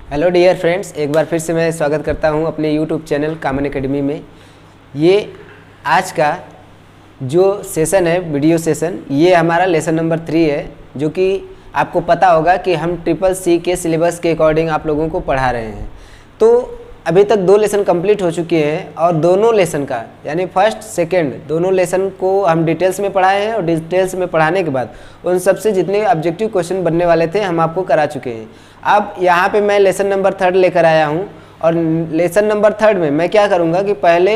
Hello dear friends, एक बार फिर से मैं स्वागत करता हूं अपने यूट्यूब चैनल कॉमन एकेडमी में। ये आज का जो सेशन है, वीडियो सेशन, ये हमारा लेसन नंबर 3 है, जो कि आपको पता होगा कि हम CCC के सिलेबस के अकॉर्डिंग आप लोगों को पढ़ा रहे हैं। तो अभी तक 2 लेसन कंप्लीट हो चुके हैं और दोनों लेसन का यानी फर्स्ट सेकंड दोनों लेसन को हम डिटेल्स में पढ़ाए हैं और डिटेल्स में पढ़ाने के बाद उन सबसे जितने ऑब्जेक्टिव क्वेश्चन बनने वाले थे हम आपको करा चुके हैं। अब यहाँ पे मैं लेसन नंबर 3 लेकर आया हूँ और लेसन नंबर 3 में मैं क्या करूँगा कि पहले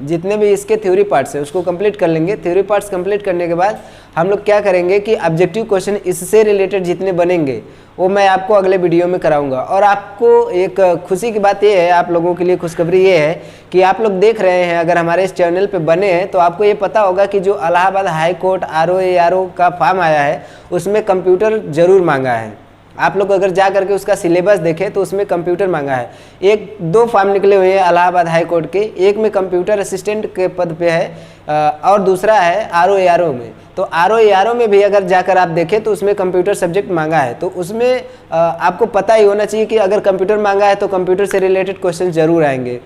जितने भी इसके थ्योरी पार्ट्स है उसको कंप्लीट कर लेंगे। थ्योरी पार्ट्स कंप्लीट करने के बाद हम लोग क्या करेंगे कि ऑब्जेक्टिव क्वेश्चन इससे रिलेटेड जितने बनेंगे वो मैं आपको अगले वीडियो में कराऊंगा। और आपको एक खुशी की बात ये है, आप लोगों के लिए खुशखबरी ये है कि आप लोग देख रहे हैं, अगर हमारे इस चैनल पे बने हैं तो आपको ये पता होगा कि जो इलाहाबाद हाई कोर्ट RO का फॉर्म आया है उसमें कंप्यूटर ज़रूर मांगा है। आप लोग अगर जा करके उसका सिलेबस देखें तो उसमें कंप्यूटर मांगा है। 1-2 फॉर्म निकले हुए हैं इलाहाबाद हाई कोर्ट के, एक में कंप्यूटर असिस्टेंट के पद पे है और दूसरा है RO में। तो RO में भी अगर जाकर आप देखें तो उसमें कंप्यूटर सब्जेक्ट मांगा है। तो उसमें आपको पता ही होना चाहिए कि अगर कंप्यूटर मांगा है तो कंप्यूटर से रिलेटेड क्वेश्चन ज़रूर आएंगे।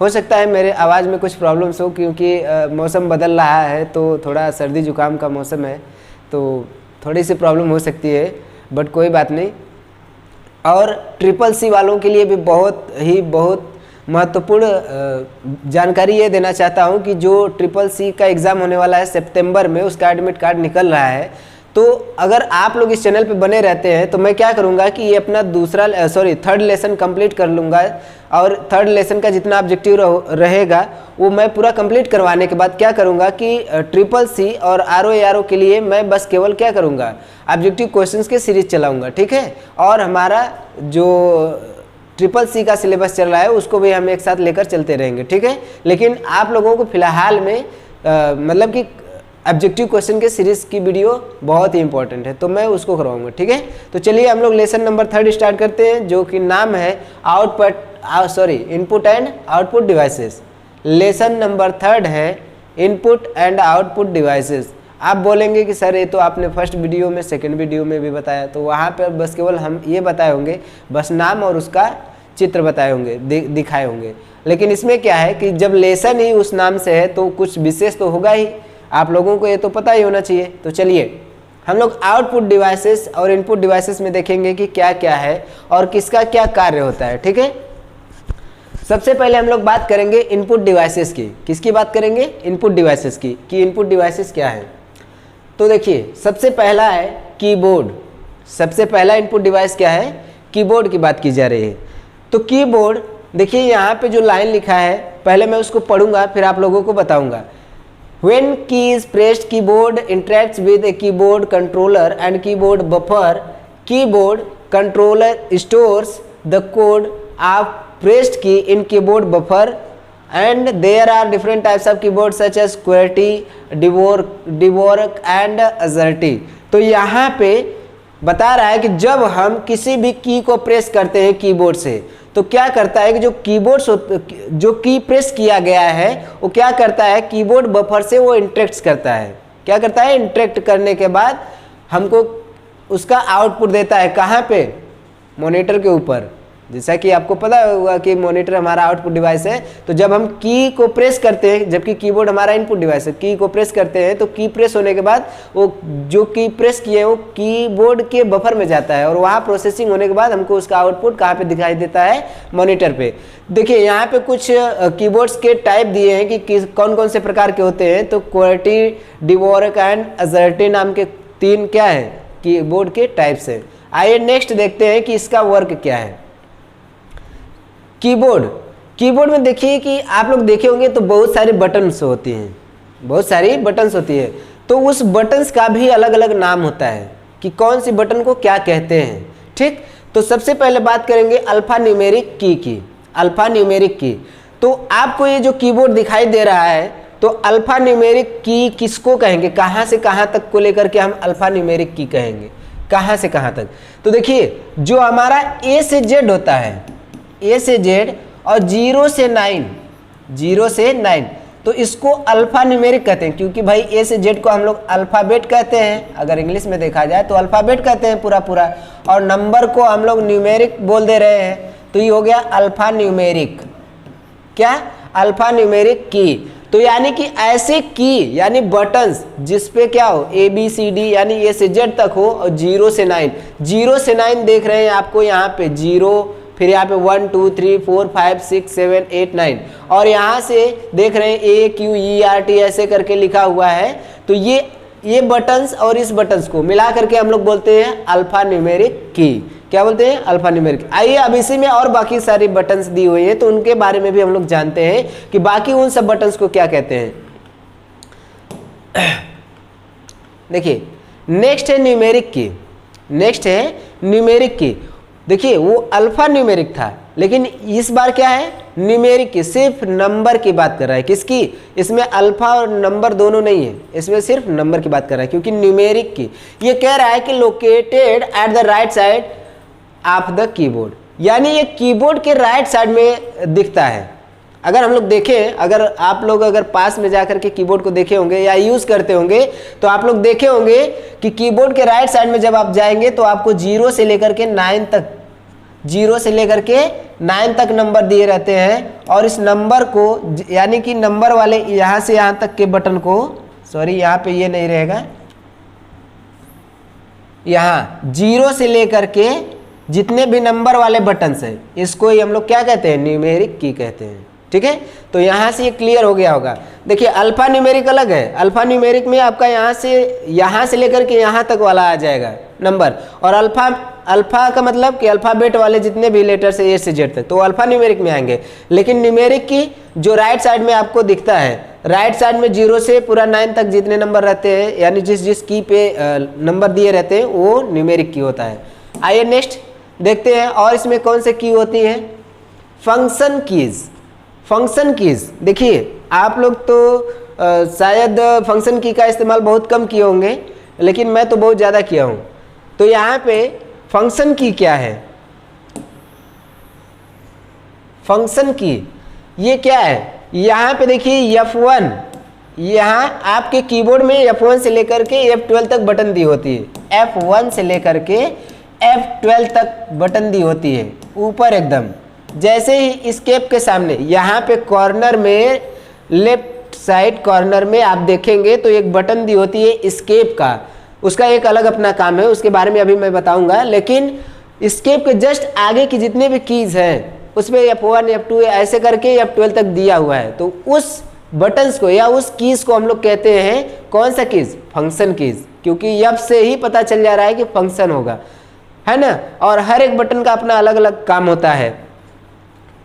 हो सकता है मेरे आवाज़ में कुछ प्रॉब्लम्स हो, क्योंकि मौसम बदल रहा है तो थोड़ा सर्दी जुकाम का मौसम है, तो थोड़ी सी प्रॉब्लम हो सकती है, बट कोई बात नहीं। और CCC वालों के लिए भी बहुत महत्वपूर्ण जानकारी ये देना चाहता हूँ कि जो CCC का एग्ज़ाम होने वाला है सितंबर में, उसका एडमिट कार्ड निकल रहा है। तो अगर आप लोग इस चैनल पे बने रहते हैं तो मैं क्या करूँगा कि ये अपना थर्ड लेसन कंप्लीट कर लूँगा और थर्ड लेसन का जितना ऑब्जेक्टिव रहेगा वो मैं पूरा कंप्लीट करवाने के बाद क्या करूँगा कि CCC और RO के लिए मैं बस केवल क्या करूँगा, ऑब्जेक्टिव क्वेश्चंस के सीरीज चलाऊँगा, ठीक है। और हमारा जो CCC का सिलेबस चल रहा है उसको भी हम एक साथ लेकर चलते रहेंगे, ठीक है। लेकिन आप लोगों को फिलहाल में मतलब कि ऑब्जेक्टिव क्वेश्चन के सीरीज की वीडियो बहुत ही इंपॉर्टेंट है, तो मैं उसको करवाऊंगा, ठीक है। तो चलिए हम लोग लेसन नंबर 3 स्टार्ट करते हैं, जो कि नाम है input and output devices. Lesson number 3 है इनपुट एंड आउटपुट डिवाइसेस। आप बोलेंगे कि सर ये तो आपने फर्स्ट वीडियो में, सेकेंड वीडियो में भी बताया, तो वहाँ पर बस केवल हम ये बताए होंगे, बस नाम और उसका चित्र बताए होंगे, दिखाए होंगे। लेकिन इसमें क्या है कि जब लेसन ही उस नाम से है तो कुछ विशेष तो होगा ही, आप लोगों को ये तो पता ही होना चाहिए। तो चलिए हम लोग आउटपुट डिवाइसेस और इनपुट डिवाइसेस में देखेंगे कि क्या क्या है और किसका क्या कार्य होता है, ठीक है। सबसे पहले हम लोग बात करेंगे इनपुट डिवाइसेस की। किसकी बात करेंगे? इनपुट डिवाइसेस की, कि इनपुट डिवाइसेस क्या है। तो देखिए सबसे पहला है कीबोर्ड। सबसे पहला इनपुट डिवाइस क्या है? कीबोर्ड की बात की जा रही है। तो कीबोर्ड देखिए यहाँ पे जो लाइन लिखा है, पहले मैं उसको पढ़ूंगा फिर आप लोगों को बताऊंगा। When key is pressed, keyboard interacts with a keyboard controller and keyboard buffer. Keyboard controller stores the code of pressed key in keyboard buffer, and there are different types of keyboard such as QWERTY, Dvorak and AZERTY. तो यहाँ पे बता रहा है कि जब हम किसी भी की को प्रेस करते हैं कीबोर्ड से तो क्या करता है कि जो की प्रेस किया गया है वो क्या करता है, कीबोर्ड बफर से वो इंटरेक्ट करता है। क्या करता है? इंटरेक्ट करने के बाद हमको उसका आउटपुट देता है। कहाँ पे? मॉनिटर के ऊपर। जैसा कि आपको पता होगा कि मॉनिटर हमारा आउटपुट डिवाइस है। तो जब हम की को प्रेस करते हैं, जबकि कीबोर्ड हमारा इनपुट डिवाइस है, की को प्रेस करते हैं तो की प्रेस होने के बाद वो जो की प्रेस किए हैं वो कीबोर्ड के बफर में जाता है और वहाँ प्रोसेसिंग होने के बाद हमको उसका आउटपुट कहाँ पे दिखाई देता है? मॉनिटर पे। देखिए यहाँ पे कुछ कीबोर्ड्स के टाइप दिए हैं कि कौन कौन से प्रकार के होते हैं। तो QWERTY, Dvorak एंड AZERTY नाम के 3 क्या है कीबोर्ड के टाइप्स है। आइए नेक्स्ट देखते हैं कि इसका वर्क क्या है। कीबोर्ड में देखिए कि आप लोग देखे होंगे तो बहुत सारे बटन्स होती हैं, बहुत सारी बटन्स होती है। तो उस बटन्स का भी अलग अलग नाम होता है कि कौन सी बटन को क्या कहते हैं, ठीक। तो सबसे पहले बात करेंगे अल्फा न्यूमेरिक की अल्फा न्यूमेरिक की। तो आपको ये जो कीबोर्ड दिखाई दे रहा है तो अल्फा न्यूमेरिक की किसको कहेंगे? कहाँ से कहाँ तक को लेकर के हम अल्फा न्यूमेरिक की कहेंगे, कहाँ से कहाँ तक? तो देखिए जो हमारा A से Z होता है, A से Z और 0 से 9, तो इसको अल्फा न्यूमेरिक कहते हैं, क्योंकि भाई ए से जेड को हम लोग अल्फ़ाबेट कहते हैं, अगर इंग्लिश में देखा जाए तो अल्फ़ाबेट कहते हैं पूरा पूरा, और नंबर को हम लोग न्यूमेरिक बोल दे रहे हैं, तो ये हो गया अल्फ़ा न्यूमेरिक। क्या? अल्फ़ा न्यूमेरिक की। तो यानी कि ऐसे की यानी बटन्स जिसपे क्या हो ABCD यानी ए से जेड तक हो, और 0 से 9, 0 से 9 देख रहे हैं आपको यहाँ पे 0, फिर यहाँ पे 1 2 3 4 5 6 7 8 9, और यहाँ से देख रहे हैं AQERT ऐसे करके लिखा हुआ है। तो ये बटन्स और इस बटन्स को मिला करके हम लोग बोलते हैं अल्फा न्यूमेरिक की। क्या बोलते हैं? Alpha numeric. आइए अब इसी में और बाकी सारी बटन्स दी हुई हैं, तो उनके बारे में भी हम लोग जानते हैं कि बाकी उन सब बटन्स को क्या कहते हैं। देखिए नेक्स्ट है न्यूमेरिक की, नेक्स्ट है न्यूमेरिक की। देखिए वो अल्फा न्यूमेरिक था, लेकिन इस बार क्या है? न्यूमेरिक की, सिर्फ नंबर की बात कर रहा है। किसकी? इसमें अल्फा और नंबर दोनों नहीं है, इसमें सिर्फ नंबर की बात कर रहा है, क्योंकि न्यूमेरिक की ये कह रहा है कि located at the right side of the keyboard, यानी ये कीबोर्ड के राइट साइड में दिखता है। अगर हम लोग देखें, अगर आप लोग अगर पास में जाकर के कीबोर्ड को देखे होंगे या यूज़ करते होंगे, तो आप लोग देखे होंगे कि कीबोर्ड के राइट साइड में जब आप जाएंगे तो आपको 0 से लेकर के 9 तक, 0 से लेकर के 9 तक नंबर दिए रहते हैं, और इस नंबर को यानी कि नंबर वाले यहाँ से यहाँ तक के बटन को, सॉरी यहाँ पे ये नहीं रहेगा, यहाँ 0 से लेकर के जितने भी नंबर वाले बटन्स हैं इसको ही हम लोग क्या कहते हैं? न्यूमेरिक की कहते हैं। ठीक है, तो यहाँ से ये क्लियर हो गया होगा। देखिए अल्फा न्यूमेरिक अलग है, अल्फा न्यूमेरिक में आपका यहाँ से लेकर के यहाँ तक वाला आ जाएगा नंबर, और अल्फा का मतलब कि अल्फ़ाबेट वाले जितने भी लेटर्स है A से Z तक, तो अल्फा न्यूमेरिक में आएंगे। लेकिन न्यूमेरिक की जो राइट साइड में आपको दिखता है, राइट साइड में 0 से पूरा 9 तक जितने नंबर रहते हैं, यानी जिस की पे नंबर दिए रहते हैं वो न्यूमेरिक की होता है। आइए नेक्स्ट देखते हैं, और इसमें कौन से की होती हैं? Function keys. फंक्शन कीज देखिए आप लोग तो शायद फंक्शन की का इस्तेमाल बहुत कम किए होंगे, लेकिन मैं तो बहुत ज़्यादा किया हूँ। तो यहाँ पे फंक्शन की क्या है? फंक्शन की ये क्या है? यहाँ पे देखिए F1, यहाँ आपके कीबोर्ड में F1 से लेकर के F12 तक बटन दी होती है, F1 से लेकर के F12 तक बटन दी होती है ऊपर एकदम। जैसे ही इस्केप के सामने यहाँ पे कॉर्नर में, लेफ्ट साइड कॉर्नर में आप देखेंगे तो एक बटन दी होती है इस्केप का, उसका एक अलग अपना काम है, उसके बारे में अभी मैं बताऊंगा। लेकिन इस्केप के जस्ट आगे की जितने भी कीज़ हैं उस पर F1 F2 ऐसे करके F12 तक दिया हुआ है, तो उस बटन्स को या उस कीज़ को हम लोग कहते हैं कौन सा कीज़? फंक्शन कीज़, क्योंकि F से ही पता चल जा रहा है कि फंक्शन होगा, है ना। और हर एक बटन का अपना अलग अलग काम होता है।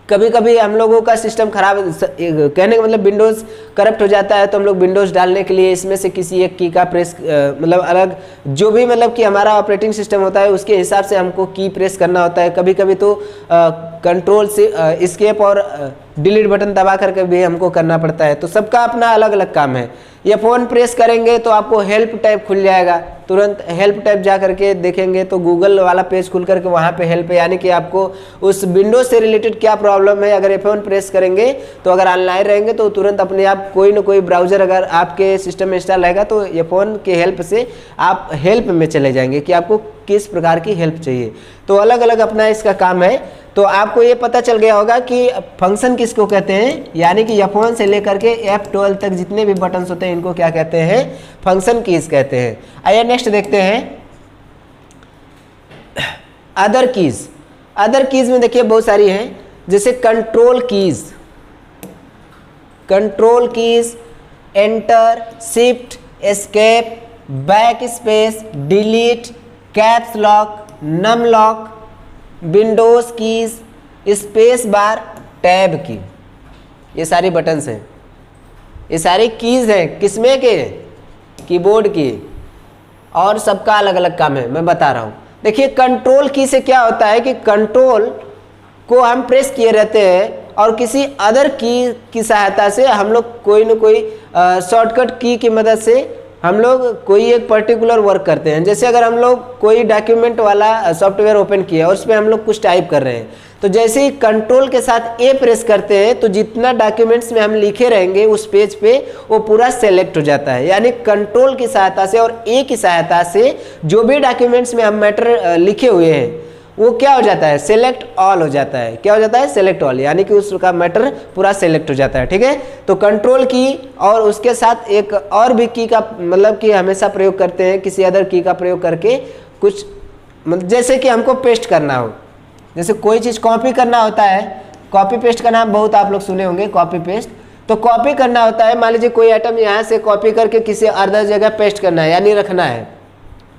कभी कभी हम लोगों का सिस्टम खराब, कहने का मतलब विंडोज़ करप्ट हो जाता है, तो हम लोग विंडोज़ डालने के लिए इसमें से किसी एक की का प्रेस मतलब अलग जो भी मतलब कि हमारा ऑपरेटिंग सिस्टम होता है उसके हिसाब से हमको की प्रेस करना होता है। कभी कभी तो कंट्रोल से एस्केप और डिलीट बटन दबा करके भी हमको करना पड़ता है, तो सबका अपना अलग अलग काम है। F1 प्रेस करेंगे तो आपको हेल्प टैब खुल जाएगा, तुरंत हेल्प टैब जा करके देखेंगे तो गूगल वाला पेज खुल करके वहाँ पे हेल्प है, यानी कि आपको उस विंडोज से रिलेटेड क्या प्रॉब्लम है, अगर F1 प्रेस करेंगे तो अगर ऑनलाइन रहेंगे तो तुरंत अपने आप कोई ना कोई ब्राउज़र अगर आपके सिस्टम में इंस्टॉल रहेगा तो F1 के हेल्प से आप हेल्प में चले जाएंगे कि आपको किस प्रकार की हेल्प चाहिए। तो अलग अलग अपना इसका काम है। तो आपको ये पता चल गया होगा कि फंक्शन किसको कहते हैं, यानी कि F1 से लेकर के F12 तक जितने भी बटन्स होते हैं इनको क्या कहते हैं? फंक्शन कीज कहते हैं। आइए नेक्स्ट देखते हैं अदर कीज। अदर कीज में देखिए बहुत सारी हैं, जैसे control keys, control keys, enter, shift, escape, back space, delete, caps lock, num lock, Windows keys, space bar, tab key, ये सारी बटन्स हैं, ये सारी कीज हैं किसमें के? कीबोर्ड की, और सबका अलग अलग काम है, मैं बता रहा हूँ। देखिए कंट्रोल की से क्या होता है कि कंट्रोल को हम प्रेस किए रहते हैं और किसी अदर की सहायता से हम लोग कोई ना कोई शॉर्टकट की मदद से हम लोग कोई एक पर्टिकुलर वर्क करते हैं, जैसे अगर हम लोग कोई डॉक्यूमेंट वाला सॉफ्टवेयर ओपन किया और उसमें हम लोग कुछ टाइप कर रहे हैं, तो जैसे ही कंट्रोल के साथ ए प्रेस करते हैं तो जितना डॉक्यूमेंट्स में हम लिखे रहेंगे उस पेज पे वो पूरा सेलेक्ट हो जाता है। यानी कंट्रोल की सहायता से और ए की सहायता से जो भी डॉक्यूमेंट्स में हम मैटर लिखे हुए हैं वो क्या हो जाता है, सेलेक्ट ऑल हो जाता है। क्या हो जाता है, सेलेक्ट ऑल, यानी कि उसका मैटर पूरा सेलेक्ट हो जाता है। ठीक है, तो कंट्रोल की और उसके साथ एक और भी की का मतलब कि हमेशा प्रयोग करते हैं, किसी अदर की का प्रयोग करके कुछ मतलब जैसे कि हमको पेस्ट करना हो, जैसे कोई चीज़ कॉपी करना होता है, कॉपी पेस्ट का नाम बहुत आप लोग सुने होंगे, कॉपी पेस्ट। तो कॉपी करना होता है, मान लीजिए कोई आइटम यहाँ से कॉपी करके किसी अदर जगह पेस्ट करना है यानी रखना है,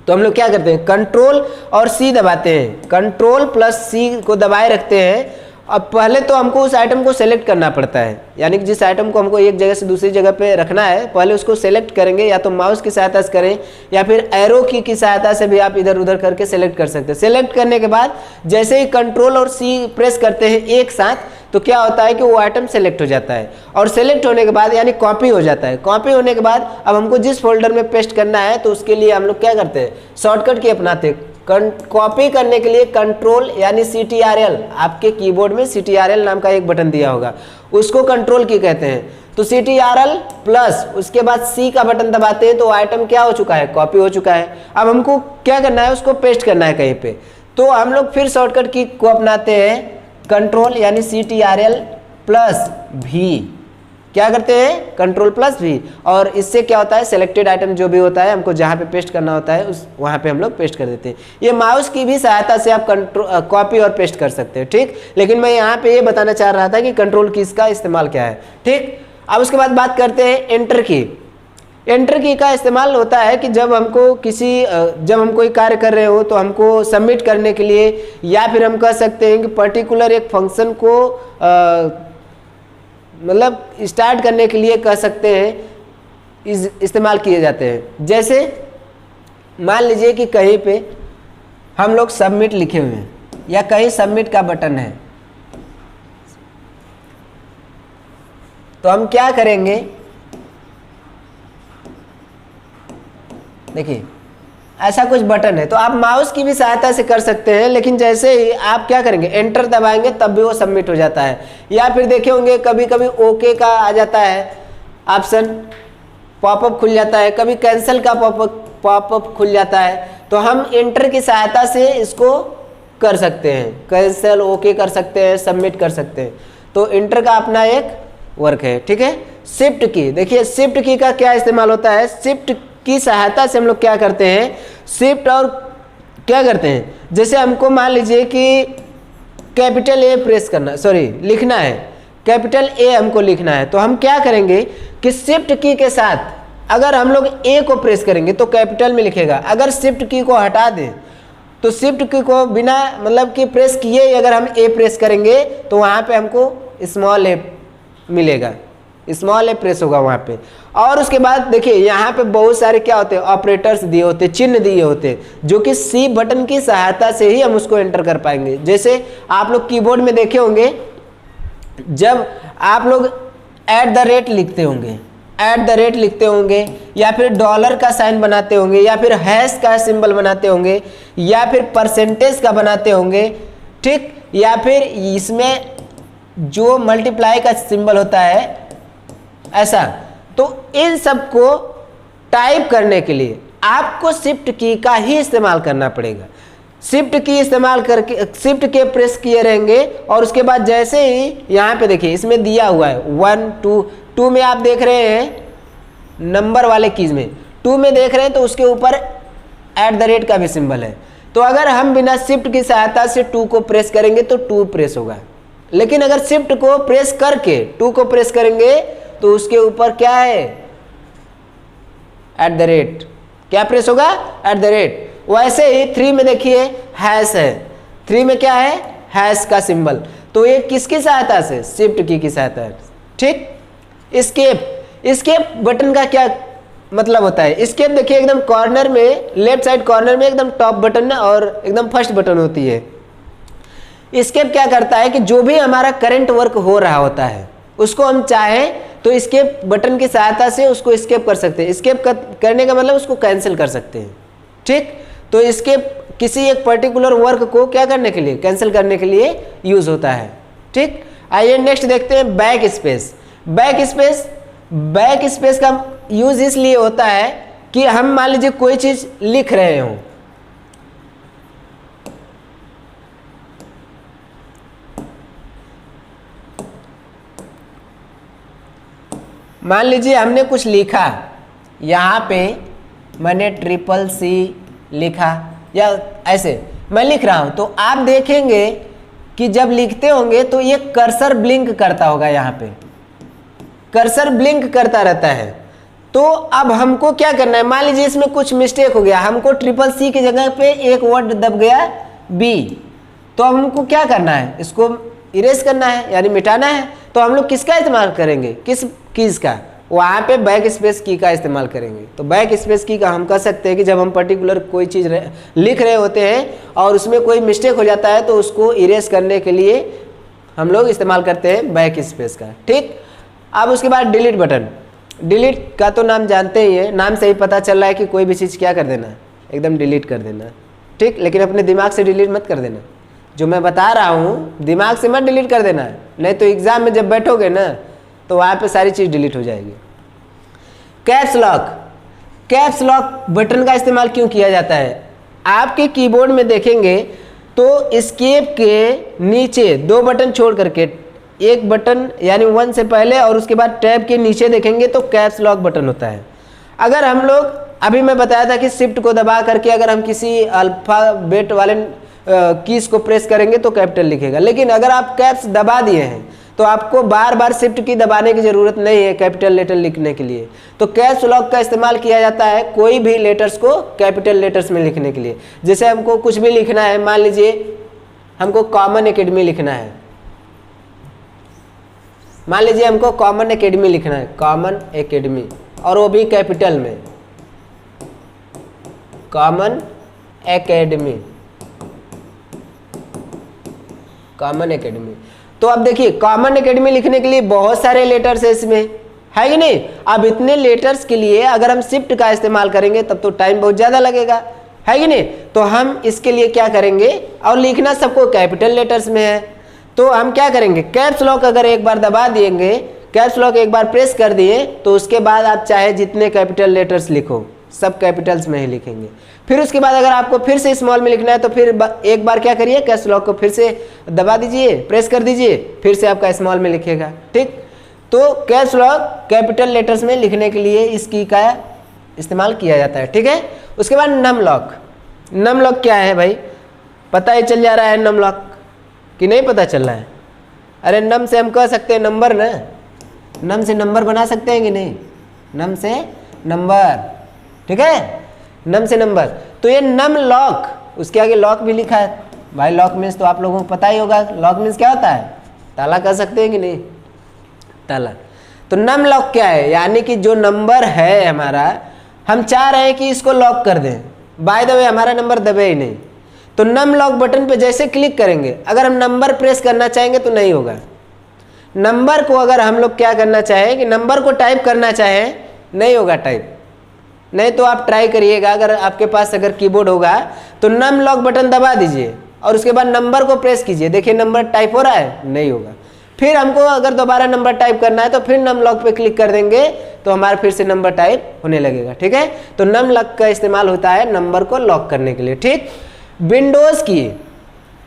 तो हम लोग क्या करते हैं, कंट्रोल और सी दबाते हैं, कंट्रोल प्लस सी को दबाए रखते हैं। अब पहले तो हमको उस आइटम को सेलेक्ट करना पड़ता है, यानी कि जिस आइटम को हमको एक जगह से दूसरी जगह पे रखना है पहले उसको सेलेक्ट करेंगे, या तो माउस की सहायता से करें या फिर एरो की सहायता से भी आप इधर उधर करके सेलेक्ट कर सकते हैं। सेलेक्ट करने के बाद जैसे ही कंट्रोल और सी प्रेस करते हैं एक साथ, तो क्या होता है कि वो आइटम सेलेक्ट हो जाता है, और सेलेक्ट होने के बाद यानी कॉपी हो जाता है। कॉपी होने के बाद अब हमको जिस फोल्डर में पेस्ट करना है तो उसके लिए हम लोग क्या करते हैं, शॉर्टकट की अपनाते हैं। कॉपी करने के लिए कंट्रोल यानी CTRL, आपके कीबोर्ड में CTRL नाम का एक बटन दिया होगा, उसको कंट्रोल की कहते हैं। तो CTRL प्लस उसके बाद C का बटन दबाते हैं तो आइटम क्या हो चुका है, कॉपी हो चुका है। अब हमको क्या करना है, उसको पेस्ट करना है कहीं पे, तो हम लोग फिर शॉर्टकट की को अपनाते हैं, कंट्रोल यानी CTRL प्लस V। क्या करते हैं, कंट्रोल प्लस V, और इससे क्या होता है, सेलेक्टेड आइटम जो भी होता है हमको जहाँ पे पेस्ट करना होता है उस वहाँ पे हम लोग पेस्ट कर देते हैं। ये माउस की भी सहायता से आप कॉपी और पेस्ट कर सकते हैं। ठीक, लेकिन मैं यहाँ पे ये बताना चाह रहा था कि कंट्रोल कीज का इस्तेमाल क्या है। ठीक, अब उसके बाद बात करते हैं एंटर की। एंटर की का इस्तेमाल होता है कि जब हमको जब हम कोई कार्य कर रहे हो तो हमको सबमिट करने के लिए, या फिर हम कह सकते हैं कि पर्टिकुलर एक फंक्शन को मतलब स्टार्ट करने के लिए कह सकते हैं इस्तेमाल किए जाते हैं। जैसे मान लीजिए कि कहीं पे हम लोग सबमिट लिखे हुए हैं या कहीं सबमिट का बटन है, तो हम क्या करेंगे, देखिए ऐसा कुछ बटन है, तो आप माउस की भी सहायता से कर सकते हैं, लेकिन जैसे ही आप क्या करेंगे, एंटर दबाएंगे तब भी वो सबमिट हो जाता है। या फिर देखे होंगे कभी कभी ओके का आ जाता है ऑप्शन, पॉपअप खुल जाता है, कभी कैंसिल का पॉपअप खुल जाता है, तो हम एंटर की सहायता से इसको कर सकते हैं, कैंसिल ओके कर सकते हैं, सबमिट कर सकते हैं। तो एंटर का अपना एक वर्क है। ठीक है, शिफ्ट की, देखिए शिफ्ट की का क्या इस्तेमाल होता है, शिफ्ट की सहायता से हम लोग क्या करते हैं, शिफ्ट और क्या करते हैं, जैसे हमको मान लीजिए कि कैपिटल ए प्रेस करना, सॉरी लिखना है, कैपिटल ए हमको लिखना है, तो हम क्या करेंगे कि शिफ्ट की के साथ अगर हम लोग ए को प्रेस करेंगे तो कैपिटल में लिखेगा, अगर शिफ्ट की को हटा दें तो शिफ्ट की को बिना मतलब कि प्रेस किए अगर हम ए प्रेस करेंगे तो वहाँ पे हमको स्मॉल ए मिलेगा, स्मॉल ए प्रेस होगा वहाँ पे। और उसके बाद देखिए यहाँ पे बहुत सारे क्या होते हैं, ऑपरेटर्स दिए होते हैं, चिन्ह दिए होते हैं, जो कि सी बटन की सहायता से ही हम उसको एंटर कर पाएंगे। जैसे आप लोग कीबोर्ड में देखे होंगे, जब आप लोग @ लिखते होंगे, @ लिखते होंगे, या फिर डॉलर का साइन बनाते होंगे, या फिर हैश का सिंबल बनाते होंगे, या फिर परसेंटेज का बनाते होंगे, ठीक, या फिर इसमें जो मल्टीप्लाई का सिंबल होता है ऐसा, तो इन सब को टाइप करने के लिए आपको शिफ्ट की का ही इस्तेमाल करना पड़ेगा। शिफ्ट की इस्तेमाल करके शिफ्ट के प्रेस किए रहेंगे, और उसके बाद जैसे ही यहाँ पे देखिए इसमें दिया हुआ है 1 2 में आप देख रहे हैं नंबर वाले कीज में 2 में देख रहे हैं, तो उसके ऊपर @ का भी सिंबल है। तो अगर हम बिना शिफ्ट की सहायता से 2 को प्रेस करेंगे तो 2 प्रेस होगा, लेकिन अगर शिफ्ट को प्रेस करके 2 को प्रेस करेंगे तो उसके ऊपर क्या है, @ क्या प्रेस होगा, @ वैसे ही 3 में देखिए हैश है, 3 में क्या है, हैश का सिंबल, तो ये किसकी सहायता से, शिफ्ट की सहायता से। ठीक, एस्केप बटन का क्या मतलब होता है, एस्केप देखिए एकदम कॉर्नर में, लेफ्ट साइड कॉर्नर में एकदम टॉप बटन और एकदम फर्स्ट बटन होती है। एस्केप क्या करता है कि जो भी हमारा करंट वर्क हो रहा होता है उसको हम चाहे तो एस्केप बटन की सहायता से उसको एस्केप कर सकते हैं। एस्केप करने का मतलब उसको कैंसिल कर सकते हैं, ठीक। तो एस्केप किसी एक पर्टिकुलर वर्क को क्या करने के लिए, कैंसिल करने के लिए यूज होता है, ठीक। आइए नेक्स्ट देखते हैं बैक स्पेस। बैक स्पेस का यूज इसलिए होता है कि हम मान लीजिए कोई चीज लिख रहे हो, मान लीजिए हमने कुछ लिखा, यहाँ पे मैंने CCC लिखा या ऐसे मैं लिख रहा हूँ, तो आप देखेंगे कि जब लिखते होंगे तो ये कर्सर ब्लिंक करता होगा, यहाँ पे कर्सर ब्लिंक करता रहता है। तो अब हमको क्या करना है, मान लीजिए इसमें कुछ मिस्टेक हो गया, हमको CCC की जगह पे एक वर्ड दब गया B, तो अब हमको क्या करना है, इसको इरेज करना है यानी मिटाना है। तो हम लोग किसका इस्तेमाल करेंगे, किस कीज का, वहाँ पे बैक स्पेस की का इस्तेमाल करेंगे। तो बैक स्पेस की का हम कह सकते हैं कि जब हम पर्टिकुलर कोई चीज़ लिख रहे होते हैं और उसमें कोई मिस्टेक हो जाता है तो उसको इरेज करने के लिए हम लोग इस्तेमाल करते हैं बैक स्पेस का, ठीक। अब उसके बाद डिलीट बटन। डिलीट का तो नाम जानते ही हैं, नाम से ही पता चल रहा है कि कोई भी चीज़ क्या कर देना, एकदम डिलीट कर देना, ठीक। लेकिन अपने दिमाग से डिलीट मत कर देना, जो मैं बता रहा हूँ दिमाग से मत डिलीट कर देना, नहीं तो एग्जाम में जब बैठोगे ना तो वहाँ पे सारी चीज़ डिलीट हो जाएगी। कैप्स लॉक बटन का इस्तेमाल क्यों किया जाता है, आपके कीबोर्ड में देखेंगे तो एस्केप के नीचे 2 बटन छोड़ करके एक बटन यानी 1 से पहले और उसके बाद टैब के नीचे देखेंगे तो कैप्स लॉक बटन होता है। अगर हम लोग, अभी मैं बताया था कि शिफ्ट को दबा करके अगर हम किसी अल्फाबेट वाले कीज को प्रेस करेंगे तो कैपिटल लिखेगा, लेकिन अगर आप कैप्स दबा दिए हैं तो आपको बार बार शिफ्ट की दबाने की जरूरत नहीं है कैपिटल लेटर लिखने के लिए। तो कैप्स लॉक का इस्तेमाल किया जाता है कोई भी लेटर्स को कैपिटल लेटर्स में लिखने के लिए। जैसे हमको कुछ भी लिखना है, मान लीजिए हमको कॉमन एकेडमी लिखना है, मान लीजिए हमको कॉमन एकेडमी लिखना है, कॉमन एकेडमी, और वो भी कैपिटल में, कॉमन एकेडमी, कॉमन एकेडमी। तो अब देखिए कॉमन एकेडमी लिखने के लिए बहुत सारे लेटर्स है इसमें, है कि नहीं। अब इतने लेटर्स के लिए अगर हम शिफ्ट का इस्तेमाल करेंगे तब तो टाइम बहुत ज़्यादा लगेगा, है कि नहीं। तो हम इसके लिए क्या करेंगे, और लिखना सबको कैपिटल लेटर्स में है, तो हम क्या करेंगे, कैप्स लॉक अगर एक बार दबा देंगे, कैप्स लॉक एक बार प्रेस कर दिए तो उसके बाद आप चाहे जितने कैपिटल लेटर्स लिखो सब कैपिटल्स में ही लिखेंगे। फिर उसके बाद अगर आपको फिर से स्मॉल में लिखना है तो फिर एक बार क्या करिए, कैप्स लॉक को फिर से दबा दीजिए, प्रेस कर दीजिए, फिर से आपका स्मॉल में लिखेगा, ठीक। तो कैप्स लॉक कैपिटल लेटर्स में लिखने के लिए इस की का इस्तेमाल किया जाता है, ठीक है। उसके बाद नम लॉक। नम लॉक क्या है भाई, पता ही चल जा रहा है नम लॉक कि नहीं पता चल रहा है। अरे नम से हम कह सकते हैं नंबर ना, नम से नंबर बना सकते हैं कि नहीं, नम से नंबर, ठीक है, नम से नंबर। तो ये नम लॉक, उसके आगे लॉक भी लिखा है भाई, लॉक मीन्स तो आप लोगों को पता ही होगा, लॉक मीन्स क्या होता है, ताला कह सकते हैं कि नहीं, ताला। तो नम लॉक क्या है, यानी कि जो नंबर है हमारा, हम चाह रहे हैं कि इसको लॉक कर दें, बाय द वे हमारा नंबर दबे ही नहीं, तो नम लॉक बटन पे जैसे क्लिक करेंगे, अगर हम नंबर प्रेस करना चाहेंगे तो नहीं होगा। नंबर को अगर हम लोग क्या करना चाहें कि नंबर को टाइप करना चाहें, नहीं होगा टाइप। नहीं तो आप ट्राई करिएगा, अगर आपके पास अगर कीबोर्ड होगा तो नम लॉक बटन दबा दीजिए और उसके बाद नंबर को प्रेस कीजिए, देखिए नंबर टाइप हो रहा है, नहीं होगा। फिर हमको अगर दोबारा नंबर टाइप करना है तो फिर नम लॉक पे क्लिक कर देंगे तो हमारा फिर से नंबर टाइप होने लगेगा, ठीक है। तो नम लॉक का इस्तेमाल होता है नंबर को लॉक करने के लिए, ठीक।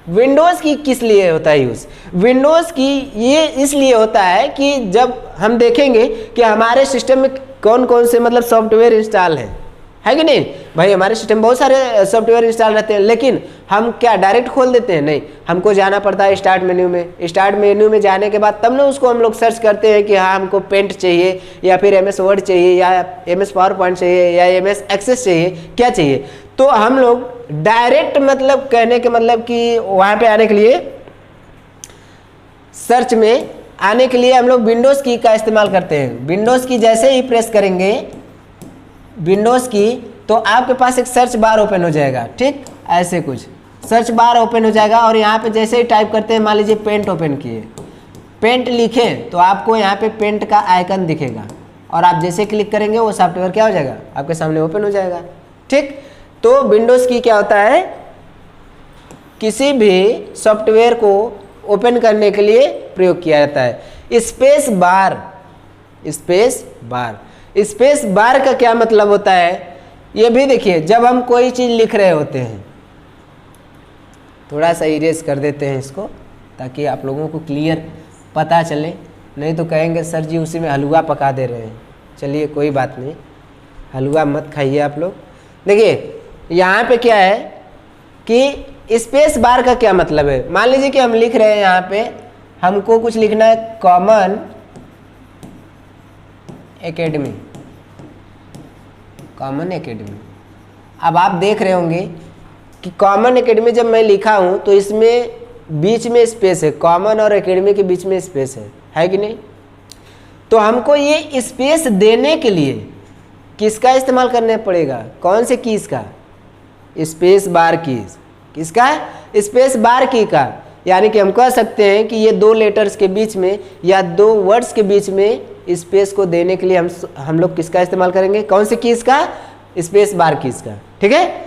विंडोज़ की किस लिए होता है यूज़, विंडोज़ की ये इसलिए होता है कि जब हम देखेंगे कि हमारे सिस्टम में कौन कौन से मतलब सॉफ्टवेयर इंस्टॉल है कि नहीं भाई, हमारे सिस्टम में बहुत सारे सॉफ्टवेयर इंस्टॉल रहते हैं, लेकिन हम क्या डायरेक्ट खोल देते हैं, नहीं, हमको जाना पड़ता है स्टार्ट मेन्यू में। स्टार्ट मेन्यू में जाने के बाद तब ना उसको हम लोग सर्च करते हैं कि हाँ हमको पेंट चाहिए या फिर MS वर्ड चाहिए या MS पावर पॉइंट चाहिए या MS एक्सेस चाहिए, क्या चाहिए। तो हम लोग डायरेक्ट मतलब कहने के मतलब कि वहाँ पे आने के लिए, सर्च में आने के लिए हम लोग विंडोज़ की का इस्तेमाल करते हैं। विंडोज़ की जैसे ही प्रेस करेंगे विंडोज़ की, तो आपके पास एक सर्च बार ओपन हो जाएगा, ठीक, ऐसे कुछ सर्च बार ओपन हो जाएगा। और यहाँ पे जैसे ही टाइप करते हैं, मान लीजिए पेंट ओपन किए, पेंट लिखें तो आपको यहाँ पे पेंट का आइकन दिखेगा और आप जैसे क्लिक करेंगे वो सॉफ्टवेयर क्या हो जाएगा, आपके सामने ओपन हो जाएगा। ठीक, तो विंडोज़ की क्या होता है, किसी भी सॉफ्टवेयर को ओपन करने के लिए प्रयोग किया जाता है। Space bar, space bar, space bar का क्या मतलब होता है, ये भी देखिए। जब हम कोई चीज़ लिख रहे होते हैं, थोड़ा सा इरेज कर देते हैं इसको ताकि आप लोगों को क्लियर पता चले, नहीं तो कहेंगे सर जी उसी में हलवा पका दे रहे हैं। चलिए कोई बात नहीं, हलवा मत खाइए आप लोग। देखिए यहाँ पे क्या है कि स्पेस बार का क्या मतलब है। मान लीजिए कि हम लिख रहे हैं, यहाँ पे हमको कुछ लिखना है, कॉमन एकेडमी, कॉमन एकेडमी। अब आप देख रहे होंगे कि कॉमन एकेडमी जब मैं लिखा हूँ तो इसमें बीच में स्पेस है, कॉमन और एकेडमी के बीच में स्पेस है कि नहीं। तो हमको ये स्पेस देने के लिए किसका इस्तेमाल करना पड़ेगा, कौन से कीज का, स्पेस बार कीज। किसका, स्पेस बार की का। यानी कि हम कह सकते हैं कि ये दो लेटर्स के बीच में या दो वर्ड्स के बीच में स्पेस को देने के लिए हम लोग किसका इस्तेमाल करेंगे, कौन से कीज का, स्पेस बार कीज का। ठीक है।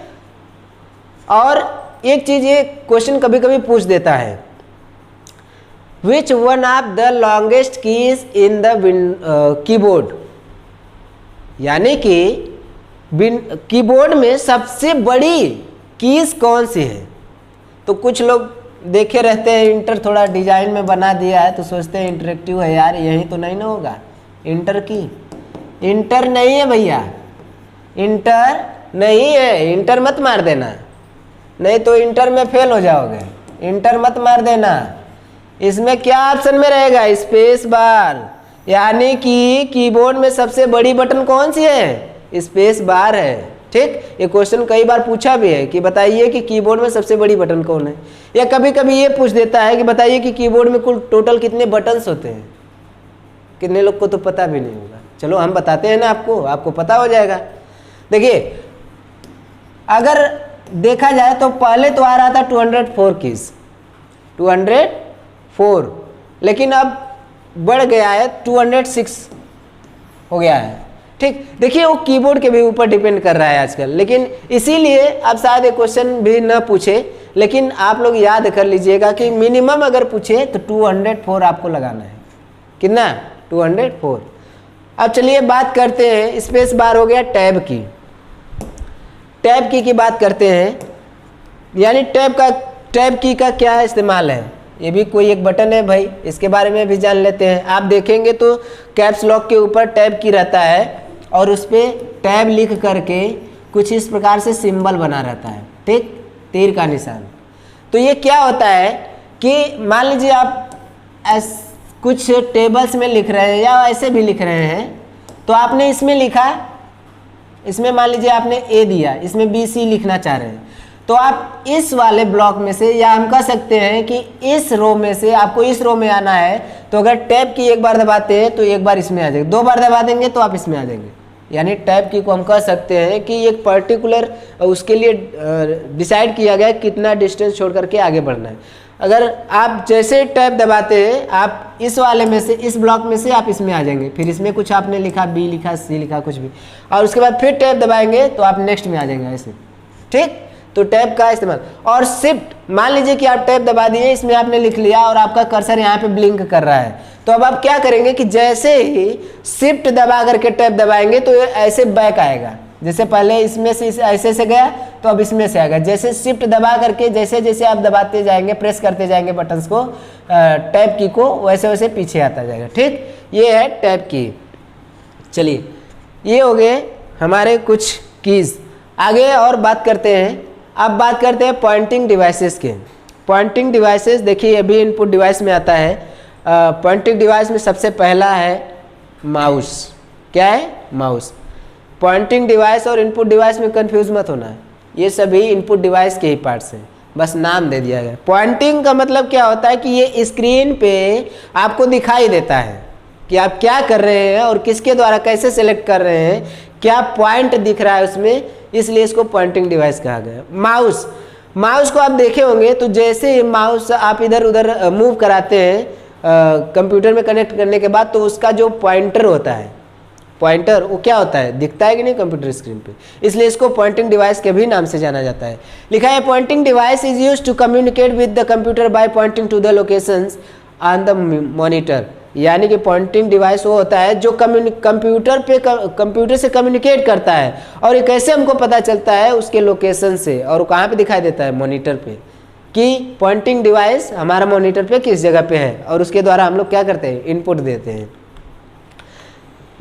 और एक चीज ये क्वेश्चन कभी कभी पूछ देता है, which one of the longest keys in the keyboard, यानी कि कीबोर्ड में सबसे बड़ी कीज कौन सी है। तो कुछ लोग देखे रहते हैं, इंटर थोड़ा डिजाइन में बना दिया है तो सोचते हैं इंटरेक्टिव है यार, यही तो नहीं ना होगा इंटर की। इंटर नहीं है भैया, इंटर नहीं है, इंटर मत मार देना, नहीं तो इंटर में फेल हो जाओगे। इंटर मत मार देना। इसमें क्या ऑप्शन में रहेगा, स्पेस बार, यानी कि कीबोर्ड में सबसे बड़ी बटन कौन सी है, स्पेस बार है। ठीक, ये क्वेश्चन कई बार पूछा भी है कि बताइए कि कीबोर्ड में सबसे बड़ी बटन कौन है। या कभी कभी ये पूछ देता है कि बताइए कि कीबोर्ड में कुल टोटल कितने बटन्स होते हैं। कितने लोग को तो पता भी नहीं होगा, चलो हम बताते हैं ना आपको, आपको पता हो जाएगा। देखिए अगर देखा जाए तो पहले तो आ रहा था 204 कीज, 204, लेकिन अब बढ़ गया है 206 हो गया है। ठीक, देखिए वो कीबोर्ड के भी ऊपर डिपेंड कर रहा है आजकल, लेकिन इसीलिए अब शायद ये क्वेश्चन भी न पूछे, लेकिन आप लोग याद कर लीजिएगा कि मिनिमम अगर पूछे तो 204 आपको लगाना है। कितना, 204। अब चलिए बात करते हैं, स्पेस बार हो गया टैब की, टैब की बात करते हैं। यानी टैब की का क्या इस्तेमाल है, ये भी कोई एक बटन है भाई, इसके बारे में भी जान लेते हैं। आप देखेंगे तो कैप्स लॉक के ऊपर टैब की रहता है और उस पर टैब लिख करके कुछ इस प्रकार से सिंबल बना रहता है। ठीक, तीर का निशान। तो ये क्या होता है कि मान लीजिए आप कुछ टेबल्स में लिख रहे हैं या ऐसे भी लिख रहे हैं, तो आपने इसमें लिखा, इसमें मान लीजिए आपने ए दिया, इसमें BC लिखना चाह रहे हैं, तो आप इस वाले ब्लॉक में से, या हम कह सकते हैं कि इस रो में से आपको इस रो में आना है, तो अगर टैब की एक बार दबाते हैं तो एक बार इसमें आ जाएगा, दो बार दबा देंगे तो आप इसमें आ जाएंगे। यानी टैब की को हम कह सकते हैं कि एक पर्टिकुलर उसके लिए डिसाइड किया गया कितना डिस्टेंस छोड़ करके आगे बढ़ना है। अगर आप जैसे टैब दबाते हैं, आप इस वाले में से, इस ब्लॉक में से आप इसमें आ जाएंगे, फिर इसमें कुछ आपने लिखा, B लिखा, C लिखा, कुछ भी, और उसके बाद फिर टैब दबाएंगे तो आप नेक्स्ट में आ जाएंगे ऐसे। ठीक, तो टैब का इस्तेमाल। और शिफ्ट, मान लीजिए कि आप टैब दबा दिए, इसमें आपने लिख लिया और आपका कर्सर यहाँ पे ब्लिंक कर रहा है, तो अब आप क्या करेंगे कि जैसे ही शिफ्ट दबा करके टैब दबाएंगे तो ये ऐसे बैक आएगा। जैसे पहले इसमें से ऐसे से गया तो अब इसमें से आएगा। जैसे शिफ्ट दबा करके जैसे जैसे आप दबाते जाएंगे, प्रेस करते जाएंगे बटन्स को, टैब की को, वैसे वैसे पीछे आता जाएगा। ठीक, ये है टैब की। चलिए ये हो गए हमारे कुछ कीज। आगे और बात करते हैं। अब बात करते हैं पॉइंटिंग डिवाइसेस के। पॉइंटिंग डिवाइसेस देखिए ये भी इनपुट डिवाइस में आता है। पॉइंटिंग डिवाइस में सबसे पहला है माउस। क्या है, माउस। पॉइंटिंग डिवाइस और इनपुट डिवाइस में कंफ्यूज मत होना है, ये सभी इनपुट डिवाइस के ही पार्ट्स हैं, बस नाम दे दिया गया। पॉइंटिंग का मतलब क्या होता है कि ये स्क्रीन पे आपको दिखाई देता है कि आप क्या कर रहे हैं और किसके द्वारा कैसे सेलेक्ट कर रहे हैं, क्या पॉइंट दिख रहा है उसमें, इसलिए इसको पॉइंटिंग डिवाइस कहा गया। माउस, माउस को आप देखे होंगे तो जैसे माउस आप इधर उधर मूव कराते हैं कंप्यूटर में कनेक्ट करने के बाद तो उसका जो पॉइंटर होता है, पॉइंटर वो क्या होता है, दिखता है कि नहीं कंप्यूटर स्क्रीन पे, इसलिए इसको पॉइंटिंग डिवाइस के भी नाम से जाना जाता है। लिखा है pointing device is used to communicate with the computer by pointing to the locations on the monitor. यानी कि पॉइंटिंग डिवाइस वो होता है जो कंप्यूटर से कम्युनिकेट करता है, और ये कैसे हमको पता चलता है, उसके लोकेशन से, और कहाँ पे दिखाई देता है, मॉनिटर पे, कि पॉइंटिंग डिवाइस हमारा मॉनिटर पे किस जगह पे है, और उसके द्वारा हम लोग क्या करते हैं, इनपुट देते हैं।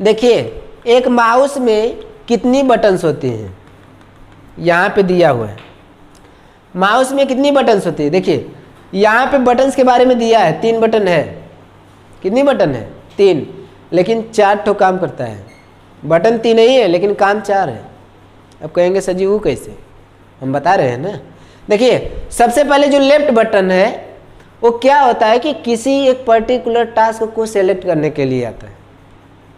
देखिए एक माउस में कितनी बटन्स होती हैं, यहाँ पे दिया हुआ है माउस में कितनी बटन्स होती है। देखिए यहाँ पे बटन्स के बारे में दिया है, 3 बटन है। कितनी बटन है, 3, लेकिन 4 ठो काम करता है। बटन 3 ही है लेकिन काम 4 है। अब कहेंगे सर जी वो कैसे, हम बता रहे हैं ना। देखिए सबसे पहले जो लेफ्ट बटन है वो क्या होता है कि किसी एक पर्टिकुलर टास्क को सेलेक्ट करने के लिए आता है।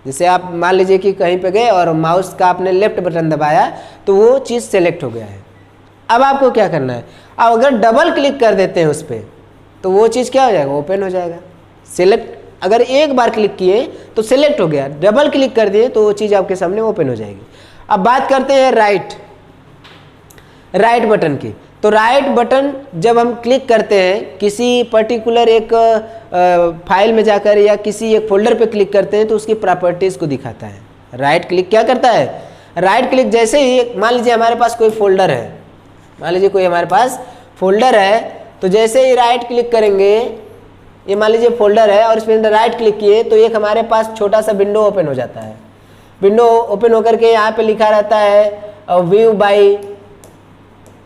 जैसे आप मान लीजिए कि कहीं पे गए और माउस का आपने लेफ्ट बटन दबाया तो वो चीज़ सेलेक्ट हो गया है। अब आपको क्या करना है, अब अगर डबल क्लिक कर देते हैं उस पर तो वो चीज़ क्या हो जाएगा, ओपन हो जाएगा। सेलेक्ट अगर एक बार क्लिक किए तो सेलेक्ट हो गया, डबल क्लिक कर दिए तो वो चीज़ आपके सामने ओपन हो जाएगी। अब बात करते हैं राइट बटन की। तो राइट बटन जब हम क्लिक करते हैं किसी पर्टिकुलर एक फाइल में जाकर या किसी एक फोल्डर पे क्लिक करते हैं तो उसकी प्रॉपर्टीज़ को दिखाता है। राइट क्लिक क्या करता है, राइट क्लिक जैसे ही मान लीजिए हमारे पास कोई फोल्डर है, मान लीजिए कोई हमारे पास फोल्डर है, तो जैसे ही राइट क्लिक करेंगे, ये मान लीजिए फोल्डर है और इस पर राइट क्लिक किए तो एक हमारे पास छोटा सा विंडो ओपन हो जाता है। विंडो ओपन होकर के यहाँ पे लिखा रहता है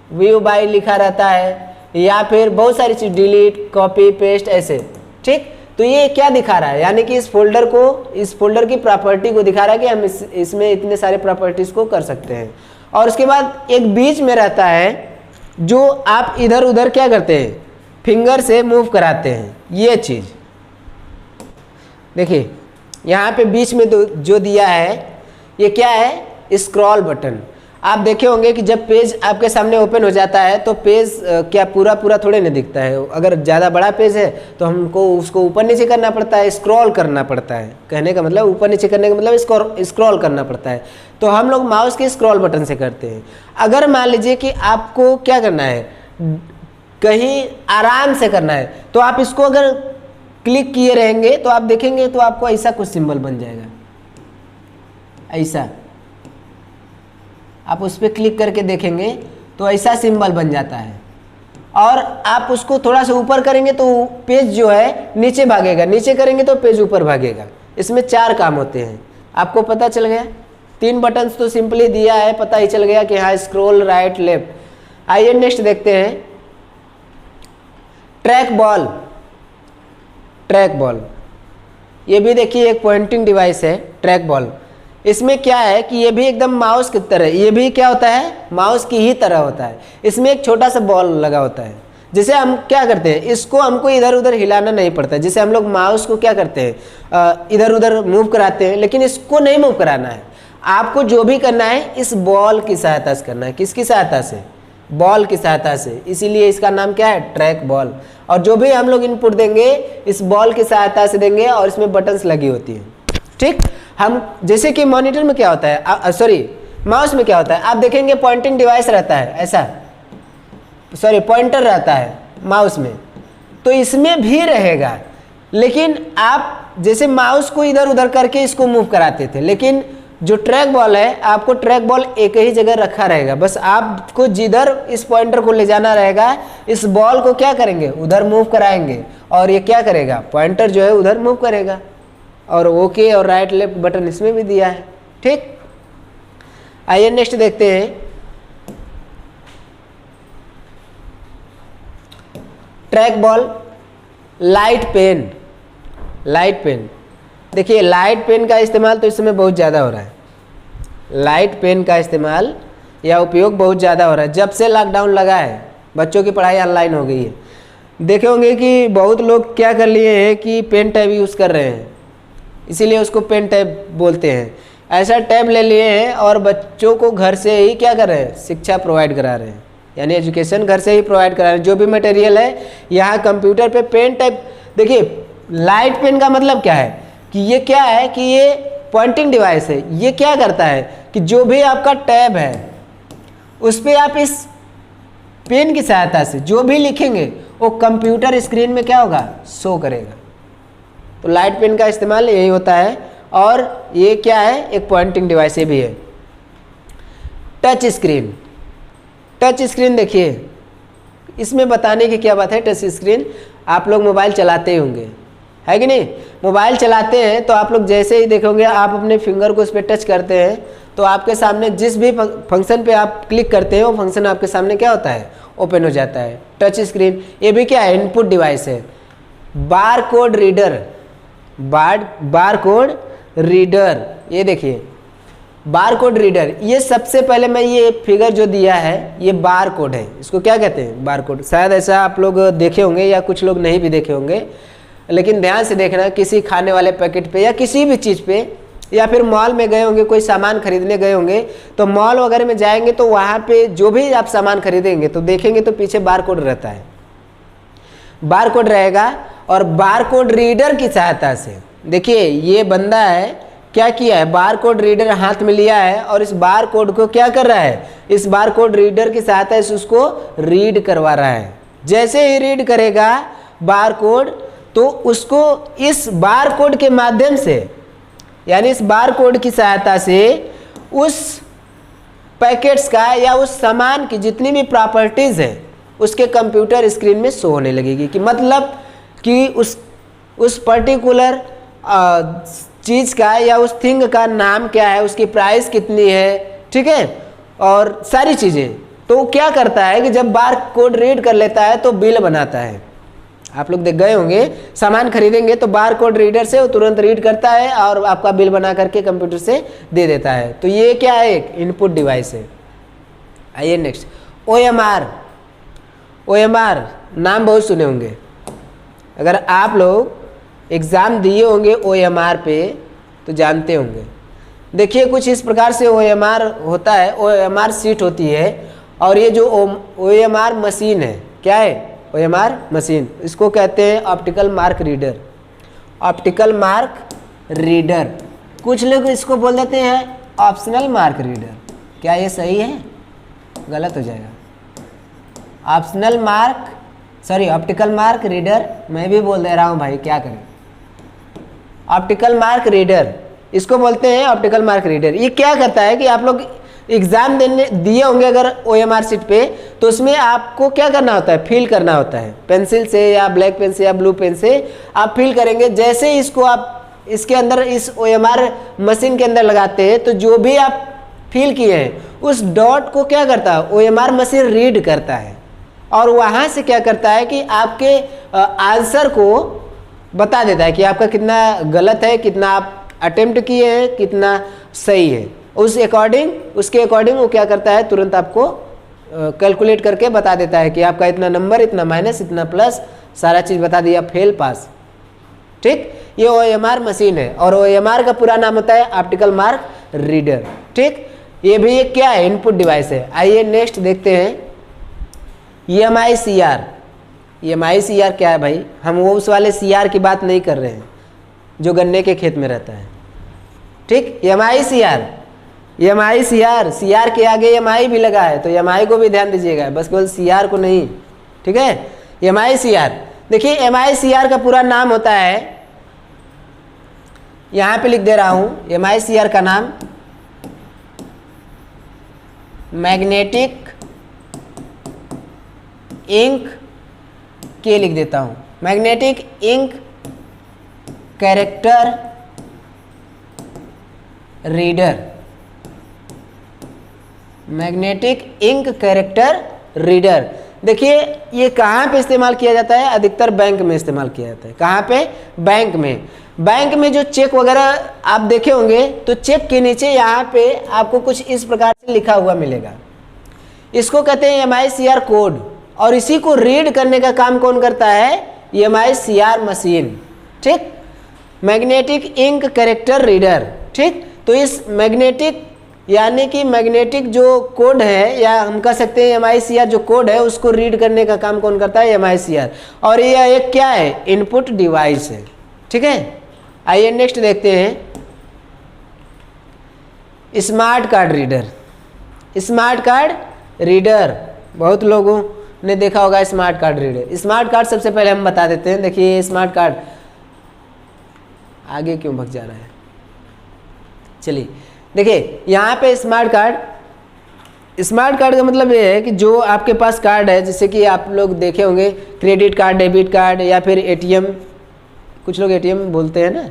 व्यू बाय लिखा रहता है, या फिर बहुत सारी चीज़ डिलीट, कॉपी, पेस्ट, ऐसे। ठीक, तो ये क्या दिखा रहा है, यानी कि इस फोल्डर की प्रॉपर्टी को दिखा रहा है कि हम इसमें इतने सारे प्रॉपर्टीज़ को कर सकते हैं। और उसके बाद एक बीच में रहता है जो आप इधर उधर क्या करते हैं, फिंगर से मूव कराते हैं। ये चीज़ देखिए यहाँ पे बीच में जो दिया है ये क्या है, स्क्रॉल बटन। आप देखे होंगे कि जब पेज आपके सामने ओपन हो जाता है तो पेज क्या पूरा थोड़े नहीं दिखता है। अगर ज़्यादा बड़ा पेज है तो हमको उसको ऊपर नीचे करना पड़ता है, स्क्रॉल करना पड़ता है। कहने का मतलब ऊपर नीचे करने का मतलब स्क्रॉल करना पड़ता है। तो हम लोग माउस के स्क्रॉल बटन से करते हैं। अगर मान लीजिए कि आपको क्या करना है, कहीं आराम से करना है, तो आप इसको अगर क्लिक किए रहेंगे तो आप देखेंगे तो आपको ऐसा कुछ सिंबल बन जाएगा, ऐसा। आप उस पर क्लिक करके देखेंगे तो ऐसा सिंबल बन जाता है। और आप उसको थोड़ा सा ऊपर करेंगे तो पेज जो है नीचे भागेगा, नीचे करेंगे तो पेज ऊपर भागेगा। इसमें 4 काम होते हैं। आपको पता चल गया, 3 बटन्स तो सिंपली दिया है, पता ही चल गया कि हाँ स्क्रॉल, राइट, लेफ्ट। आइए नेक्स्ट देखते हैं, ट्रैक बॉल। ये भी देखिए एक पॉइंटिंग डिवाइस है, ट्रैक बॉल। इसमें क्या है कि ये भी एकदम माउस की तरह, ये भी क्या होता है, माउस की ही तरह होता है। इसमें एक छोटा सा बॉल लगा होता है, जिसे हम क्या करते हैं, इसको हमको इधर उधर हिलाना नहीं पड़ता है। जैसे हम लोग माउस को क्या करते हैं, इधर उधर मूव कराते हैं, लेकिन इसको नहीं मूव कराना है। आपको जो भी करना है इस बॉल की सहायता से करना है। किसकी सहायता से, बॉल की सहायता से। इसीलिए इसका नाम क्या है, ट्रैक बॉल। और जो भी हम लोग इनपुट देंगे इस बॉल की सहायता से देंगे, और इसमें बटन्स लगी होती हैं। ठीक, हम जैसे कि मॉनिटर में क्या होता है, सॉरी माउस में क्या होता है, आप देखेंगे पॉइंटिंग डिवाइस रहता है ऐसा, सॉरी पॉइंटर रहता है माउस में, तो इसमें भी रहेगा। लेकिन आप जैसे माउस को इधर उधर करके इसको मूव कराते थे, लेकिन जो ट्रैक बॉल है, आपको ट्रैक बॉल एक ही जगह रखा रहेगा। बस आपको जिधर इस पॉइंटर को ले जाना रहेगा, इस बॉल को क्या करेंगे, उधर मूव कराएंगे, और ये क्या करेगा, पॉइंटर जो है उधर मूव करेगा। और ओके और राइट लेफ्ट बटन इसमें भी दिया है। ठीक, आइए नेक्स्ट देखते हैं, ट्रैक बॉल, लाइट पेन। देखिए लाइट पेन का इस्तेमाल तो इस समय बहुत ज़्यादा हो रहा है। लाइट पेन का इस्तेमाल या उपयोग बहुत ज़्यादा हो रहा है। जब से लॉकडाउन लगा है, बच्चों की पढ़ाई ऑनलाइन हो गई है, देखे होंगे कि बहुत लोग क्या कर लिए हैं कि पेन टैब यूज़ कर रहे हैं, इसीलिए उसको पेन टैब बोलते हैं। ऐसा टैब ले लिए हैं और बच्चों को घर से ही क्या कर रहे हैं, शिक्षा प्रोवाइड करा रहे हैं, यानी एजुकेशन घर से ही प्रोवाइड करा रहे हैं। जो भी मटेरियल है यहाँ कंप्यूटर पे पेन टैब, देखिए लाइट पेन का मतलब क्या है कि ये क्या है कि ये पॉइंटिंग डिवाइस है। ये क्या करता है कि जो भी आपका टैब है उस पर आप इस पेन की सहायता से जो भी लिखेंगे वो कंप्यूटर स्क्रीन में क्या होगा, शो करेगा। तो लाइट पेन का इस्तेमाल यही होता है। और ये क्या है, एक पॉइंटिंग डिवाइस ये भी है। टच स्क्रीन, टच स्क्रीन देखिए, इसमें बताने की क्या बात है। टच स्क्रीन आप लोग मोबाइल चलाते ही होंगे, है कि नहीं। मोबाइल चलाते हैं तो आप लोग जैसे ही देखोगे आप अपने फिंगर को उस पर टच करते हैं तो आपके सामने जिस भी फंक्शन पे आप क्लिक करते हैं वो फंक्शन आपके सामने क्या होता है, ओपन हो जाता है। टच स्क्रीन ये भी क्या है, इनपुट डिवाइस है। Bar code reader, bar code reader, ये देखिए बार कोड रीडर। ये सबसे पहले मैं ये फिगर जो दिया है ये बार कोड है, इसको क्या कहते हैं, बार कोड। शायद ऐसा आप लोग देखे होंगे या कुछ लोग नहीं भी देखे होंगे, लेकिन ध्यान से देखना, किसी खाने वाले पैकेट पे या किसी भी चीज़ पे या फिर मॉल में गए होंगे, कोई सामान खरीदने गए होंगे तो मॉल वगैरह में जाएंगे तो वहाँ पे जो भी आप सामान खरीदेंगे तो देखेंगे तो पीछे बार कोड रहता है, बार कोड रहेगा। और बार कोड रीडर की सहायता से देखिए ये बंदा है क्या किया है, बार कोड रीडर हाथ में लिया है और इस बार कोड को क्या कर रहा है, इस बार कोड रीडर की सहायता से उसको रीड करवा रहा है। जैसे ही रीड करेगा बार कोड तो उसको इस बार कोड के माध्यम से, यानी इस बार कोड की सहायता से उस पैकेट्स का या उस सामान की जितनी भी प्रॉपर्टीज़ है उसके कंप्यूटर स्क्रीन में शो होने लगेगी। कि मतलब कि उस पर्टिकुलर चीज़ का या उस थिंग का नाम क्या है, उसकी प्राइस कितनी है, ठीक है, और सारी चीज़ें। तो क्या करता है कि जब बार कोड रीड कर लेता है तो बिल बनाता है। आप लोग देख गए होंगे, सामान खरीदेंगे तो बार कोड रीडर से वो तुरंत रीड करता है और आपका बिल बना करके कंप्यूटर से दे देता है। तो ये क्या है, एक इनपुट डिवाइस है। आइए नेक्स्ट, OMR। OMR नाम बहुत सुने होंगे, अगर आप लोग एग्ज़ाम दिए होंगे OMR पे तो जानते होंगे। देखिए कुछ इस प्रकार से OMR होता है, OMR सीट होती है। और ये जो OMR मशीन है, क्या है, OMR मशीन, इसको कहते हैं optical mark reader. Optical mark reader, कुछ लोग इसको बोल देते हैं ऑप्शनल मार्क रीडर। क्या ये सही है, गलत हो जाएगा। Optional mark, sorry optical mark reader, मैं भी बोल दे रहा हूँ भाई, क्या करें। ऑप्टिकल मार्क रीडर इसको बोलते हैं ऑप्टिकल मार्क रीडर। ये क्या करता है कि आप लोग एग्जाम देने दिए होंगे अगर OMR सीट पे तो उसमें आपको क्या करना होता है, फिल करना होता है। पेंसिल से या ब्लैक पेन से या ब्लू पेन से आप फिल करेंगे। जैसे ही इसको आप इसके अंदर इस OMR मशीन के अंदर लगाते हैं तो जो भी आप फिल किए हैं उस डॉट को क्या करता है, OMR मशीन रीड करता है और वहाँ से क्या करता है कि आपके आंसर को बता देता है कि आपका कितना गलत है, कितना आप अटेम्प्ट किए हैं, कितना सही है। उसके अकॉर्डिंग वो क्या करता है, तुरंत आपको कैलकुलेट करके बता देता है कि आपका इतना नंबर, इतना माइनस, इतना प्लस, सारा चीज़ बता दिया, फेल पास। ठीक, ये OMR मशीन है और OMR का पूरा नाम होता है ऑप्टिकल मार्क रीडर। ठीक, ये भी एक क्या है, इनपुट डिवाइस है। आइए नेक्स्ट देखते हैं EMI/CR। EMI/CR क्या है भाई, हम वो उस वाले CR की बात नहीं कर रहे हैं जो गन्ने के खेत में रहता है। ठीक, EMI/CR, CR के आगे EMI भी लगा है तो EMI को भी ध्यान दीजिएगा, बस केवल CR को नहीं। ठीक है, EMI/CR देखिए, EMI/CR का पूरा नाम होता है, यहाँ पे लिख दे रहा हूँ, EMI/CR का नाम मैग्नेटिक इंक के लिख देता हूँ, magnetic ink character reader. Magnetic ink character reader देखिए ये कहाँ पे इस्तेमाल किया जाता है, अधिकतर बैंक में इस्तेमाल किया जाता है। कहाँ पे, बैंक में। बैंक में जो चेक वगैरह आप देखे होंगे तो चेक के नीचे यहाँ पे आपको कुछ इस प्रकार से लिखा हुआ मिलेगा, इसको कहते हैं EMI/CR कोड। और इसी को रीड करने का काम कौन करता है, EMI/CR मशीन। ठीक, मैग्नेटिक इंक कैरेक्टर रीडर। ठीक, तो इस मैग्नेटिक यानी कि मैग्नेटिक जो कोड है या हम कह सकते हैं EMI/CR जो कोड है उसको रीड करने का काम कौन करता है, EMI/CR। और यह एक क्या है, इनपुट डिवाइस है। ठीक है। आइए नेक्स्ट देखते हैं smart card reader. Smart card reader बहुत लोगों ने देखा होगा smart card reader. Smart card सबसे पहले हम बता देते हैं। देखिए स्मार्ट कार्ड आगे क्यों भग जा रहा है, चलिए देखिए यहाँ पे स्मार्ट कार्ड का मतलब ये है कि जो आपके पास कार्ड है, जैसे कि आप लोग देखे होंगे क्रेडिट कार्ड, डेबिट कार्ड या फिर एटीएम, कुछ लोग एटीएम बोलते हैं ना,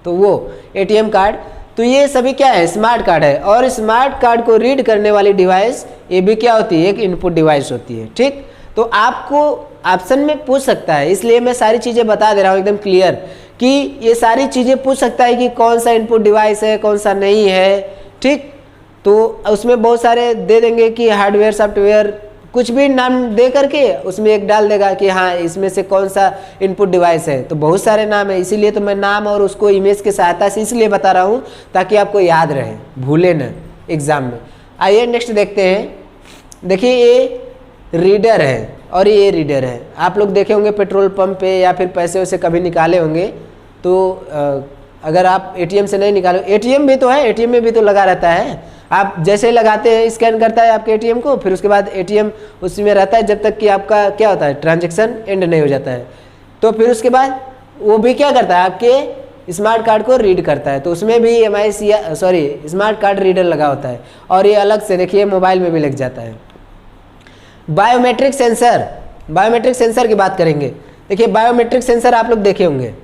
तो वो एटीएम कार्ड, तो ये सभी क्या है, स्मार्ट कार्ड है। और स्मार्ट कार्ड को रीड करने वाली डिवाइस ये भी क्या होती है, एक इनपुट डिवाइस होती है। ठीक, तो आपको ऑप्शन में पूछ सकता है, इसलिए मैं सारी चीज़ें बता दे रहा हूँ एकदम क्लियर कि ये सारी चीज़ें पूछ सकता है कि कौन सा इनपुट डिवाइस है, कौन सा नहीं है। ठीक, तो उसमें बहुत सारे दे देंगे कि हार्डवेयर, सॉफ्टवेयर, कुछ भी नाम दे करके उसमें एक डाल देगा कि हाँ इसमें से कौन सा इनपुट डिवाइस है। तो बहुत सारे नाम है, इसीलिए तो मैं नाम और उसको इमेज की सहायता से इसलिए बता रहा हूँ ताकि आपको याद रहे, भूले न एग्जाम में। आइए नेक्स्ट देखते हैं। देखिए ये रीडर है और ये रीडर है। आप लोग देखे होंगे पेट्रोल पंप पे या फिर पैसे वैसे कभी निकाले होंगे, तो अगर आप एटीएम से नहीं निकालो, एटीएम भी तो है, एटीएम में भी तो लगा रहता है। आप जैसे लगाते हैं स्कैन करता है आपके एटीएम को, फिर उसके बाद एटीएम उसी में रहता है जब तक कि आपका क्या होता है, ट्रांजैक्शन एंड नहीं हो जाता है। तो फिर उसके बाद वो भी क्या करता है, आपके स्मार्ट कार्ड को रीड करता है। तो उसमें भी स्मार्ट कार्ड रीडर लगा होता है। और ये अलग से देखिए मोबाइल में भी लग जाता है। बायोमेट्रिक सेंसर की बात करेंगे। देखिए बायोमेट्रिक सेंसर आप लोग देखे होंगे,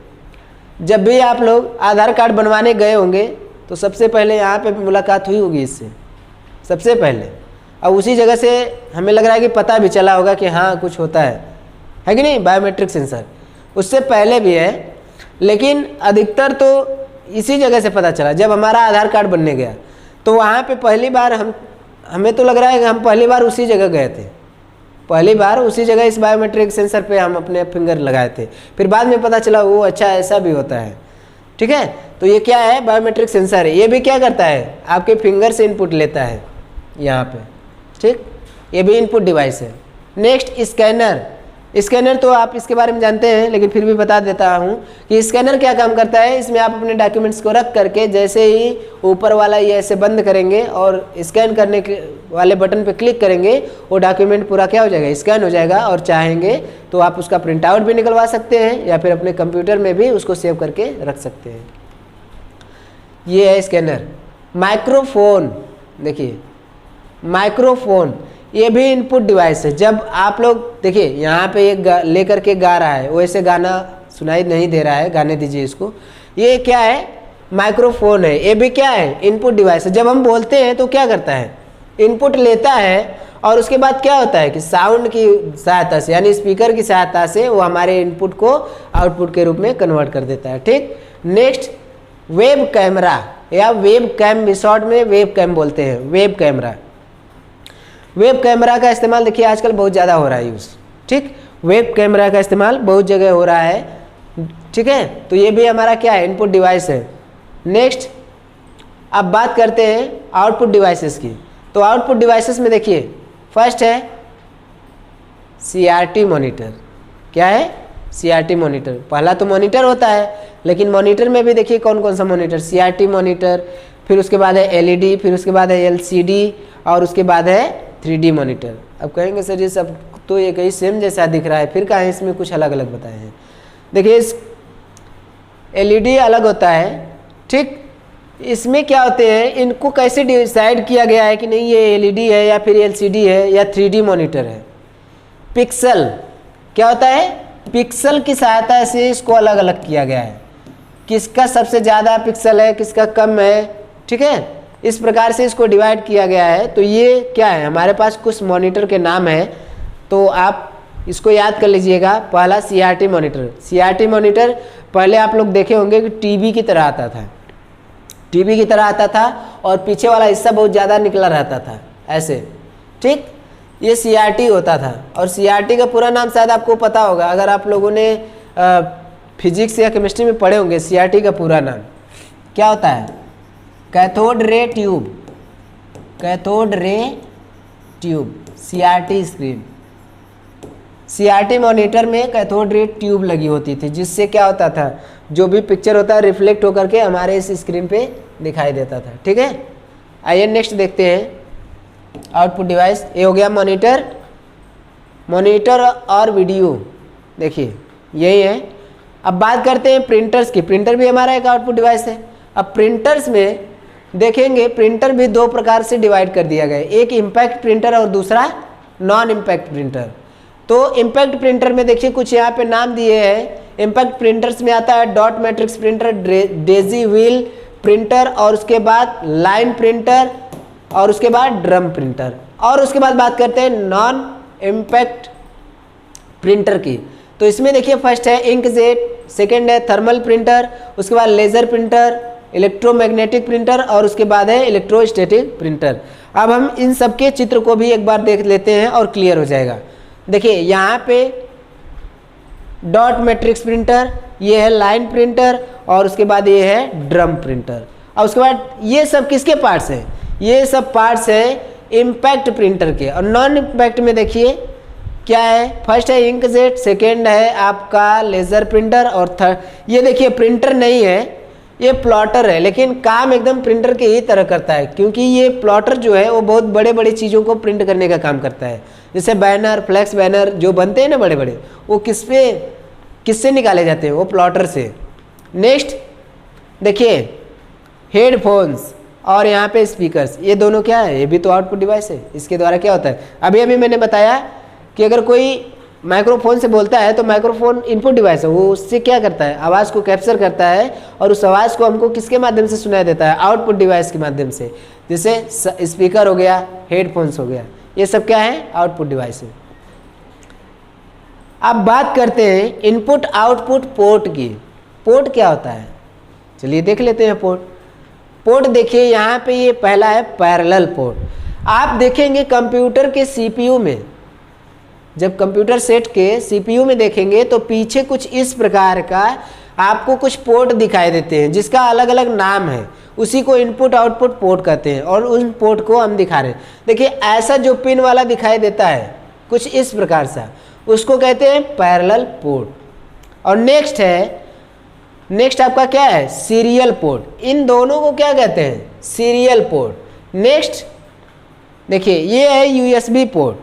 जब भी आप लोग आधार कार्ड बनवाने गए होंगे तो सबसे पहले यहाँ पे मुलाकात हुई होगी इससे, सबसे पहले। और उसी जगह से हमें लग रहा है कि पता भी चला होगा कि हाँ कुछ होता है कि नहीं, बायोमेट्रिक सेंसर उससे पहले भी है, लेकिन अधिकतर तो इसी जगह से पता चला जब हमारा आधार कार्ड बनने गया। तो वहाँ पे पहली बार हमें तो लग रहा है कि हम पहली बार उसी जगह गए थे, पहली बार उसी जगह इस बायोमेट्रिक सेंसर पे हम अपने फिंगर लगाए थे। फिर बाद में पता चला वो अच्छा ऐसा भी होता है। ठीक है, तो ये क्या है, बायोमेट्रिक सेंसर है। ये भी क्या करता है, आपके फिंगर से इनपुट लेता है यहाँ पे। ठीक, ये भी इनपुट डिवाइस है। नेक्स्ट स्कैनर तो आप इसके बारे में जानते हैं, लेकिन फिर भी बता देता हूँ कि स्कैनर क्या काम करता है। इसमें आप अपने डॉक्यूमेंट्स को रख करके जैसे ही ऊपर वाला ये ऐसे बंद करेंगे और स्कैन करने के वाले बटन पे क्लिक करेंगे, वो डॉक्यूमेंट पूरा क्या हो जाएगा, स्कैन हो जाएगा। और चाहेंगे तो आप उसका प्रिंट आउट भी निकलवा सकते हैं या फिर अपने कंप्यूटर में भी उसको सेव करके रख सकते हैं। ये है स्कैनर। माइक्रोफोन, देखिए माइक्रोफोन ये भी इनपुट डिवाइस है। जब आप लोग देखिए यहाँ पे एक लेकर के गा रहा है, वो ऐसे गाना सुनाई नहीं दे रहा है, गाने दीजिए इसको। ये क्या है, माइक्रोफोन है। ये भी क्या है, इनपुट डिवाइस है। जब हम बोलते हैं तो क्या करता है, इनपुट लेता है और उसके बाद क्या होता है कि साउंड की सहायता से यानी स्पीकर की सहायता से वो हमारे इनपुट को आउटपुट के रूप में कन्वर्ट कर देता है। ठीक, नेक्स्ट वेब कैमरा या वेब कैम, शॉर्ट में वेब कैम बोलते हैं। वेब कैमरा का इस्तेमाल देखिए आजकल बहुत ज़्यादा हो रहा है यूज़। ठीक, वेब कैमरा का इस्तेमाल बहुत जगह हो रहा है। ठीक है, तो ये भी हमारा क्या है, इनपुट डिवाइस है। नेक्स्ट अब बात करते हैं आउटपुट डिवाइसेस की। तो आउटपुट डिवाइसेस में देखिए फर्स्ट है CRT मॉनिटर। क्या है, CRT मॉनिटर। पहला तो मॉनिटर होता है, लेकिन मॉनिटर में भी देखिए कौन कौन सा मॉनिटर, CRT मॉनिटर, फिर उसके बाद है LED, फिर उसके बाद है LCD और उसके बाद है 3D मॉनिटर। अब कहेंगे सर ये सब तो ये कहीं सेम जैसा दिख रहा है, फिर कहाँ इसमें कुछ अलग अलग बताए हैं। देखिए इस LED अलग होता है। ठीक, इसमें क्या होते हैं, इनको कैसे डिसाइड किया गया है कि नहीं ये LED है या फिर LCD है या 3D मॉनिटर है। पिक्सल क्या होता है, पिक्सल की सहायता से इसको अलग अलग किया गया है, किसका सबसे ज़्यादा पिक्सल है, किसका कम है। ठीक है, इस प्रकार से इसको डिवाइड किया गया है। तो ये क्या है, हमारे पास कुछ मॉनिटर के नाम है, तो आप इसको याद कर लीजिएगा। पहला CRT मॉनिटर। CRT मॉनिटर पहले आप लोग देखे होंगे कि टीवी की तरह आता था, टीवी की तरह आता था और पीछे वाला हिस्सा बहुत ज़्यादा निकला रहता था ऐसे। ठीक, ये CRT होता था। और CRT का पूरा नाम शायद आपको पता होगा, अगर आप लोगों ने फिजिक्स या केमिस्ट्री में पढ़े होंगे। CRT का पूरा नाम क्या होता है, cathode ray tube, cathode ray tube, CRT screen. CRT monitor में कैथोड रे ट्यूब लगी होती थी, जिससे क्या होता था, जो भी पिक्चर होता है रिफ्लेक्ट होकर के हमारे इस स्क्रीन पे दिखाई देता था। ठीक है, आइए नेक्स्ट देखते हैं आउटपुट डिवाइस। ये हो गया मॉनिटर, मॉनिटर और वीडियो, देखिए यही है। अब बात करते हैं प्रिंटर्स की। प्रिंटर भी हमारा एक आउटपुट डिवाइस है। अब प्रिंटर्स में देखेंगे, प्रिंटर भी दो प्रकार से डिवाइड कर दिया गया है, एक इम्पैक्ट प्रिंटर और दूसरा नॉन इम्पैक्ट प्रिंटर। तो इम्पैक्ट प्रिंटर में देखिए कुछ यहाँ पे नाम दिए हैं। इम्पैक्ट प्रिंटर्स में आता है dot matrix printer, Daisy wheel printer, और उसके बाद लाइन प्रिंटर, और उसके बाद ड्रम प्रिंटर। और उसके बाद बात करते हैं नॉन इम्पैक्ट प्रिंटर की। तो इसमें देखिए फर्स्ट है इंकजेट, सेकेंड है थर्मल प्रिंटर, उसके बाद लेज़र प्रिंटर, इलेक्ट्रोमैग्नेटिक प्रिंटर, और उसके बाद है इलेक्ट्रोस्टैटिक प्रिंटर। अब हम इन सब के चित्र को भी एक बार देख लेते हैं और क्लियर हो जाएगा। देखिए यहाँ पे डॉट मैट्रिक्स प्रिंटर, ये है लाइन प्रिंटर, और उसके बाद ये है ड्रम प्रिंटर। और उसके बाद ये सब किसके पार्ट्स हैं, ये सब पार्ट्स हैं इम्पैक्ट प्रिंटर के। और नॉन इम्पैक्ट में देखिए क्या है, फर्स्ट है इंकजेट, सेकेंड है आपका लेज़र प्रिंटर, और थर्ड ये देखिए प्रिंटर नहीं है, ये प्लॉटर है, लेकिन काम एकदम प्रिंटर के ही तरह करता है, क्योंकि ये प्लॉटर जो है वो बहुत बड़े बड़े चीज़ों को प्रिंट करने का काम करता है। जैसे बैनर, फ्लैक्स बैनर जो बनते हैं ना बड़े बड़े, वो किससे निकाले जाते हैं, वो प्लॉटर से। नेक्स्ट देखिए हेडफोन्स और यहाँ पे स्पीकर्स, ये दोनों क्या है, ये भी तो आउटपुट डिवाइस है। इसके द्वारा क्या होता है, अभी मैंने बताया कि अगर कोई माइक्रोफोन से बोलता है तो माइक्रोफोन इनपुट डिवाइस है, वो उससे क्या करता है, आवाज़ को कैप्चर करता है, और उस आवाज़ को हमको किसके माध्यम से सुनाई देता है, आउटपुट डिवाइस के माध्यम से। जैसे स्पीकर हो गया, हेडफोन्स हो गया, ये सब क्या है, आउटपुट डिवाइस है। अब बात करते हैं इनपुट आउटपुट पोर्ट की। पोर्ट क्या होता है, चलिए देख लेते हैं पोर्ट। पोर्ट देखिए यहाँ पे ये पहला है पैरेलल पोर्ट। आप देखेंगे कंप्यूटर के सीपीयू में, जब कंप्यूटर सेट के सीपीयू में देखेंगे तो पीछे कुछ इस प्रकार का आपको कुछ पोर्ट दिखाई देते हैं, जिसका अलग अलग नाम है, उसी को इनपुट आउटपुट पोर्ट कहते हैं, और उन पोर्ट को हम दिखा रहे हैं। देखिए ऐसा जो पिन वाला दिखाई देता है कुछ इस प्रकार सा, उसको कहते हैं पैरेलल पोर्ट। और नेक्स्ट आपका क्या है, सीरियल पोर्ट। इन दोनों को क्या कहते हैं, सीरियल पोर्ट। नेक्स्ट देखिए ये है यूएसबी पोर्ट।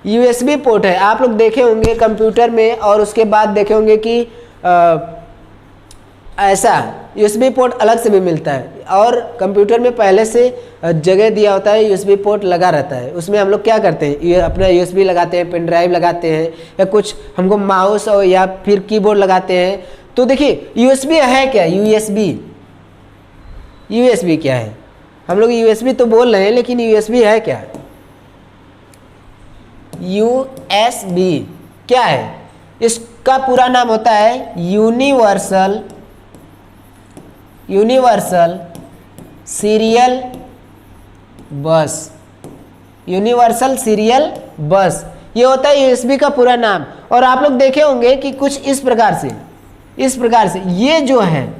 यूएसबी पोर्ट है, आप लोग देखे होंगे कंप्यूटर में, और उसके बाद देखे होंगे कि ऐसा यूएसबी पोर्ट अलग से भी मिलता है, और कंप्यूटर में पहले से जगह दिया होता है, यूएसबी पोर्ट लगा रहता है। उसमें हम लोग क्या करते हैं, ये अपना यूएसबी लगाते हैं, पेन ड्राइव लगाते हैं, या कुछ हमको माउस और या फिर कीबोर्ड लगाते हैं। तो देखिए यूएसबी है क्या, यूएसबी क्या है, हम लोग यूएसबी तो बोल रहे हैं, लेकिन यूएसबी है क्या, यूएसबी क्या है, इसका पूरा नाम होता है यूनिवर्सल सीरियल बस। यूनिवर्सल सीरियल बस ये होता है यूएसबी का पूरा नाम। और आप लोग देखे होंगे कि कुछ इस प्रकार से ये जो है,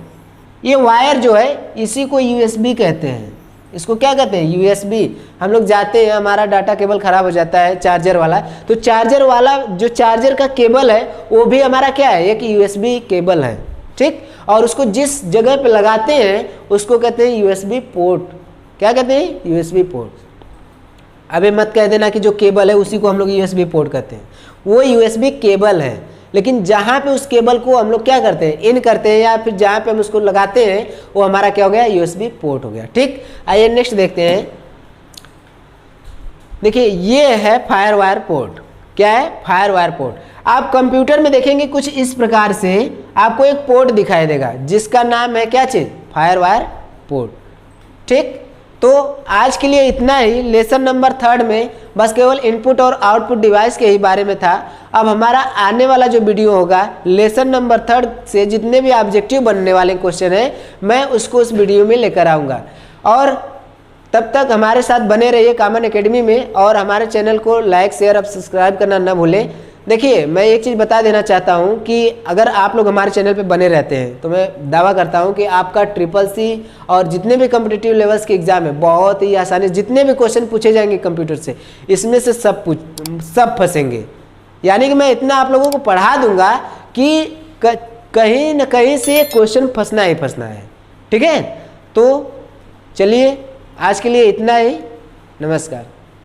ये वायर जो है, इसी को यूएसबी कहते हैं। इसको क्या कहते हैं, यूएसबी। हम लोग जाते हैं, हमारा डाटा केबल ख़राब हो जाता है चार्जर वाला, तो चार्जर वाला जो चार्जर का केबल है वो भी हमारा क्या है, एक यूएसबी केबल है, ठीक। और उसको जिस जगह पे लगाते हैं उसको कहते हैं यूएसबी पोर्ट। क्या कहते हैं, यूएसबी पोर्ट। अबे मत कह देना कि जो केबल है उसी को हम लोग यूएसबी पोर्ट कहते हैं, वो यूएसबी केबल है। लेकिन जहाँ पे उस केबल को हम लोग क्या करते हैं, इन करते हैं, या फिर जहाँ पे हम उसको लगाते हैं वो हमारा क्या हो गया, यूएसबी पोर्ट हो गया, ठीक। आइए नेक्स्ट देखते हैं। देखिए ये है फायरवायर पोर्ट। क्या है, फायरवायर पोर्ट। आप कंप्यूटर में देखेंगे कुछ इस प्रकार से आपको एक पोर्ट दिखाई देगा, जिसका नाम है क्या चीज, फायरवायर पोर्ट, ठीक। तो आज के लिए इतना ही। लेसन नंबर 3 में बस केवल इनपुट और आउटपुट डिवाइस के ही बारे में था। अब हमारा आने वाला जो वीडियो होगा लेसन नंबर 3 से जितने भी ऑब्जेक्टिव बनने वाले क्वेश्चन हैं, मैं उसको उस वीडियो में लेकर आऊँगा। और तब तक हमारे साथ बने रहिए कॉमन एकेडमी में, और हमारे चैनल को लाइक शेयर और सब्सक्राइब करना न भूलें। देखिए मैं एक चीज़ बता देना चाहता हूं कि अगर आप लोग हमारे चैनल पे बने रहते हैं तो मैं दावा करता हूं कि आपका CCC और जितने भी कॉम्पिटिटिव लेवल्स के एग्ज़ाम है बहुत ही आसानी, जितने भी क्वेश्चन पूछे जाएंगे कंप्यूटर से इसमें से सब फंसेंगे। यानी कि मैं इतना आप लोगों को पढ़ा दूंगा कि कहीं न कहीं से क्वेश्चन फंसना ही फंसना है। ठीक है, तो चलिए आज के लिए इतना ही। नमस्कार।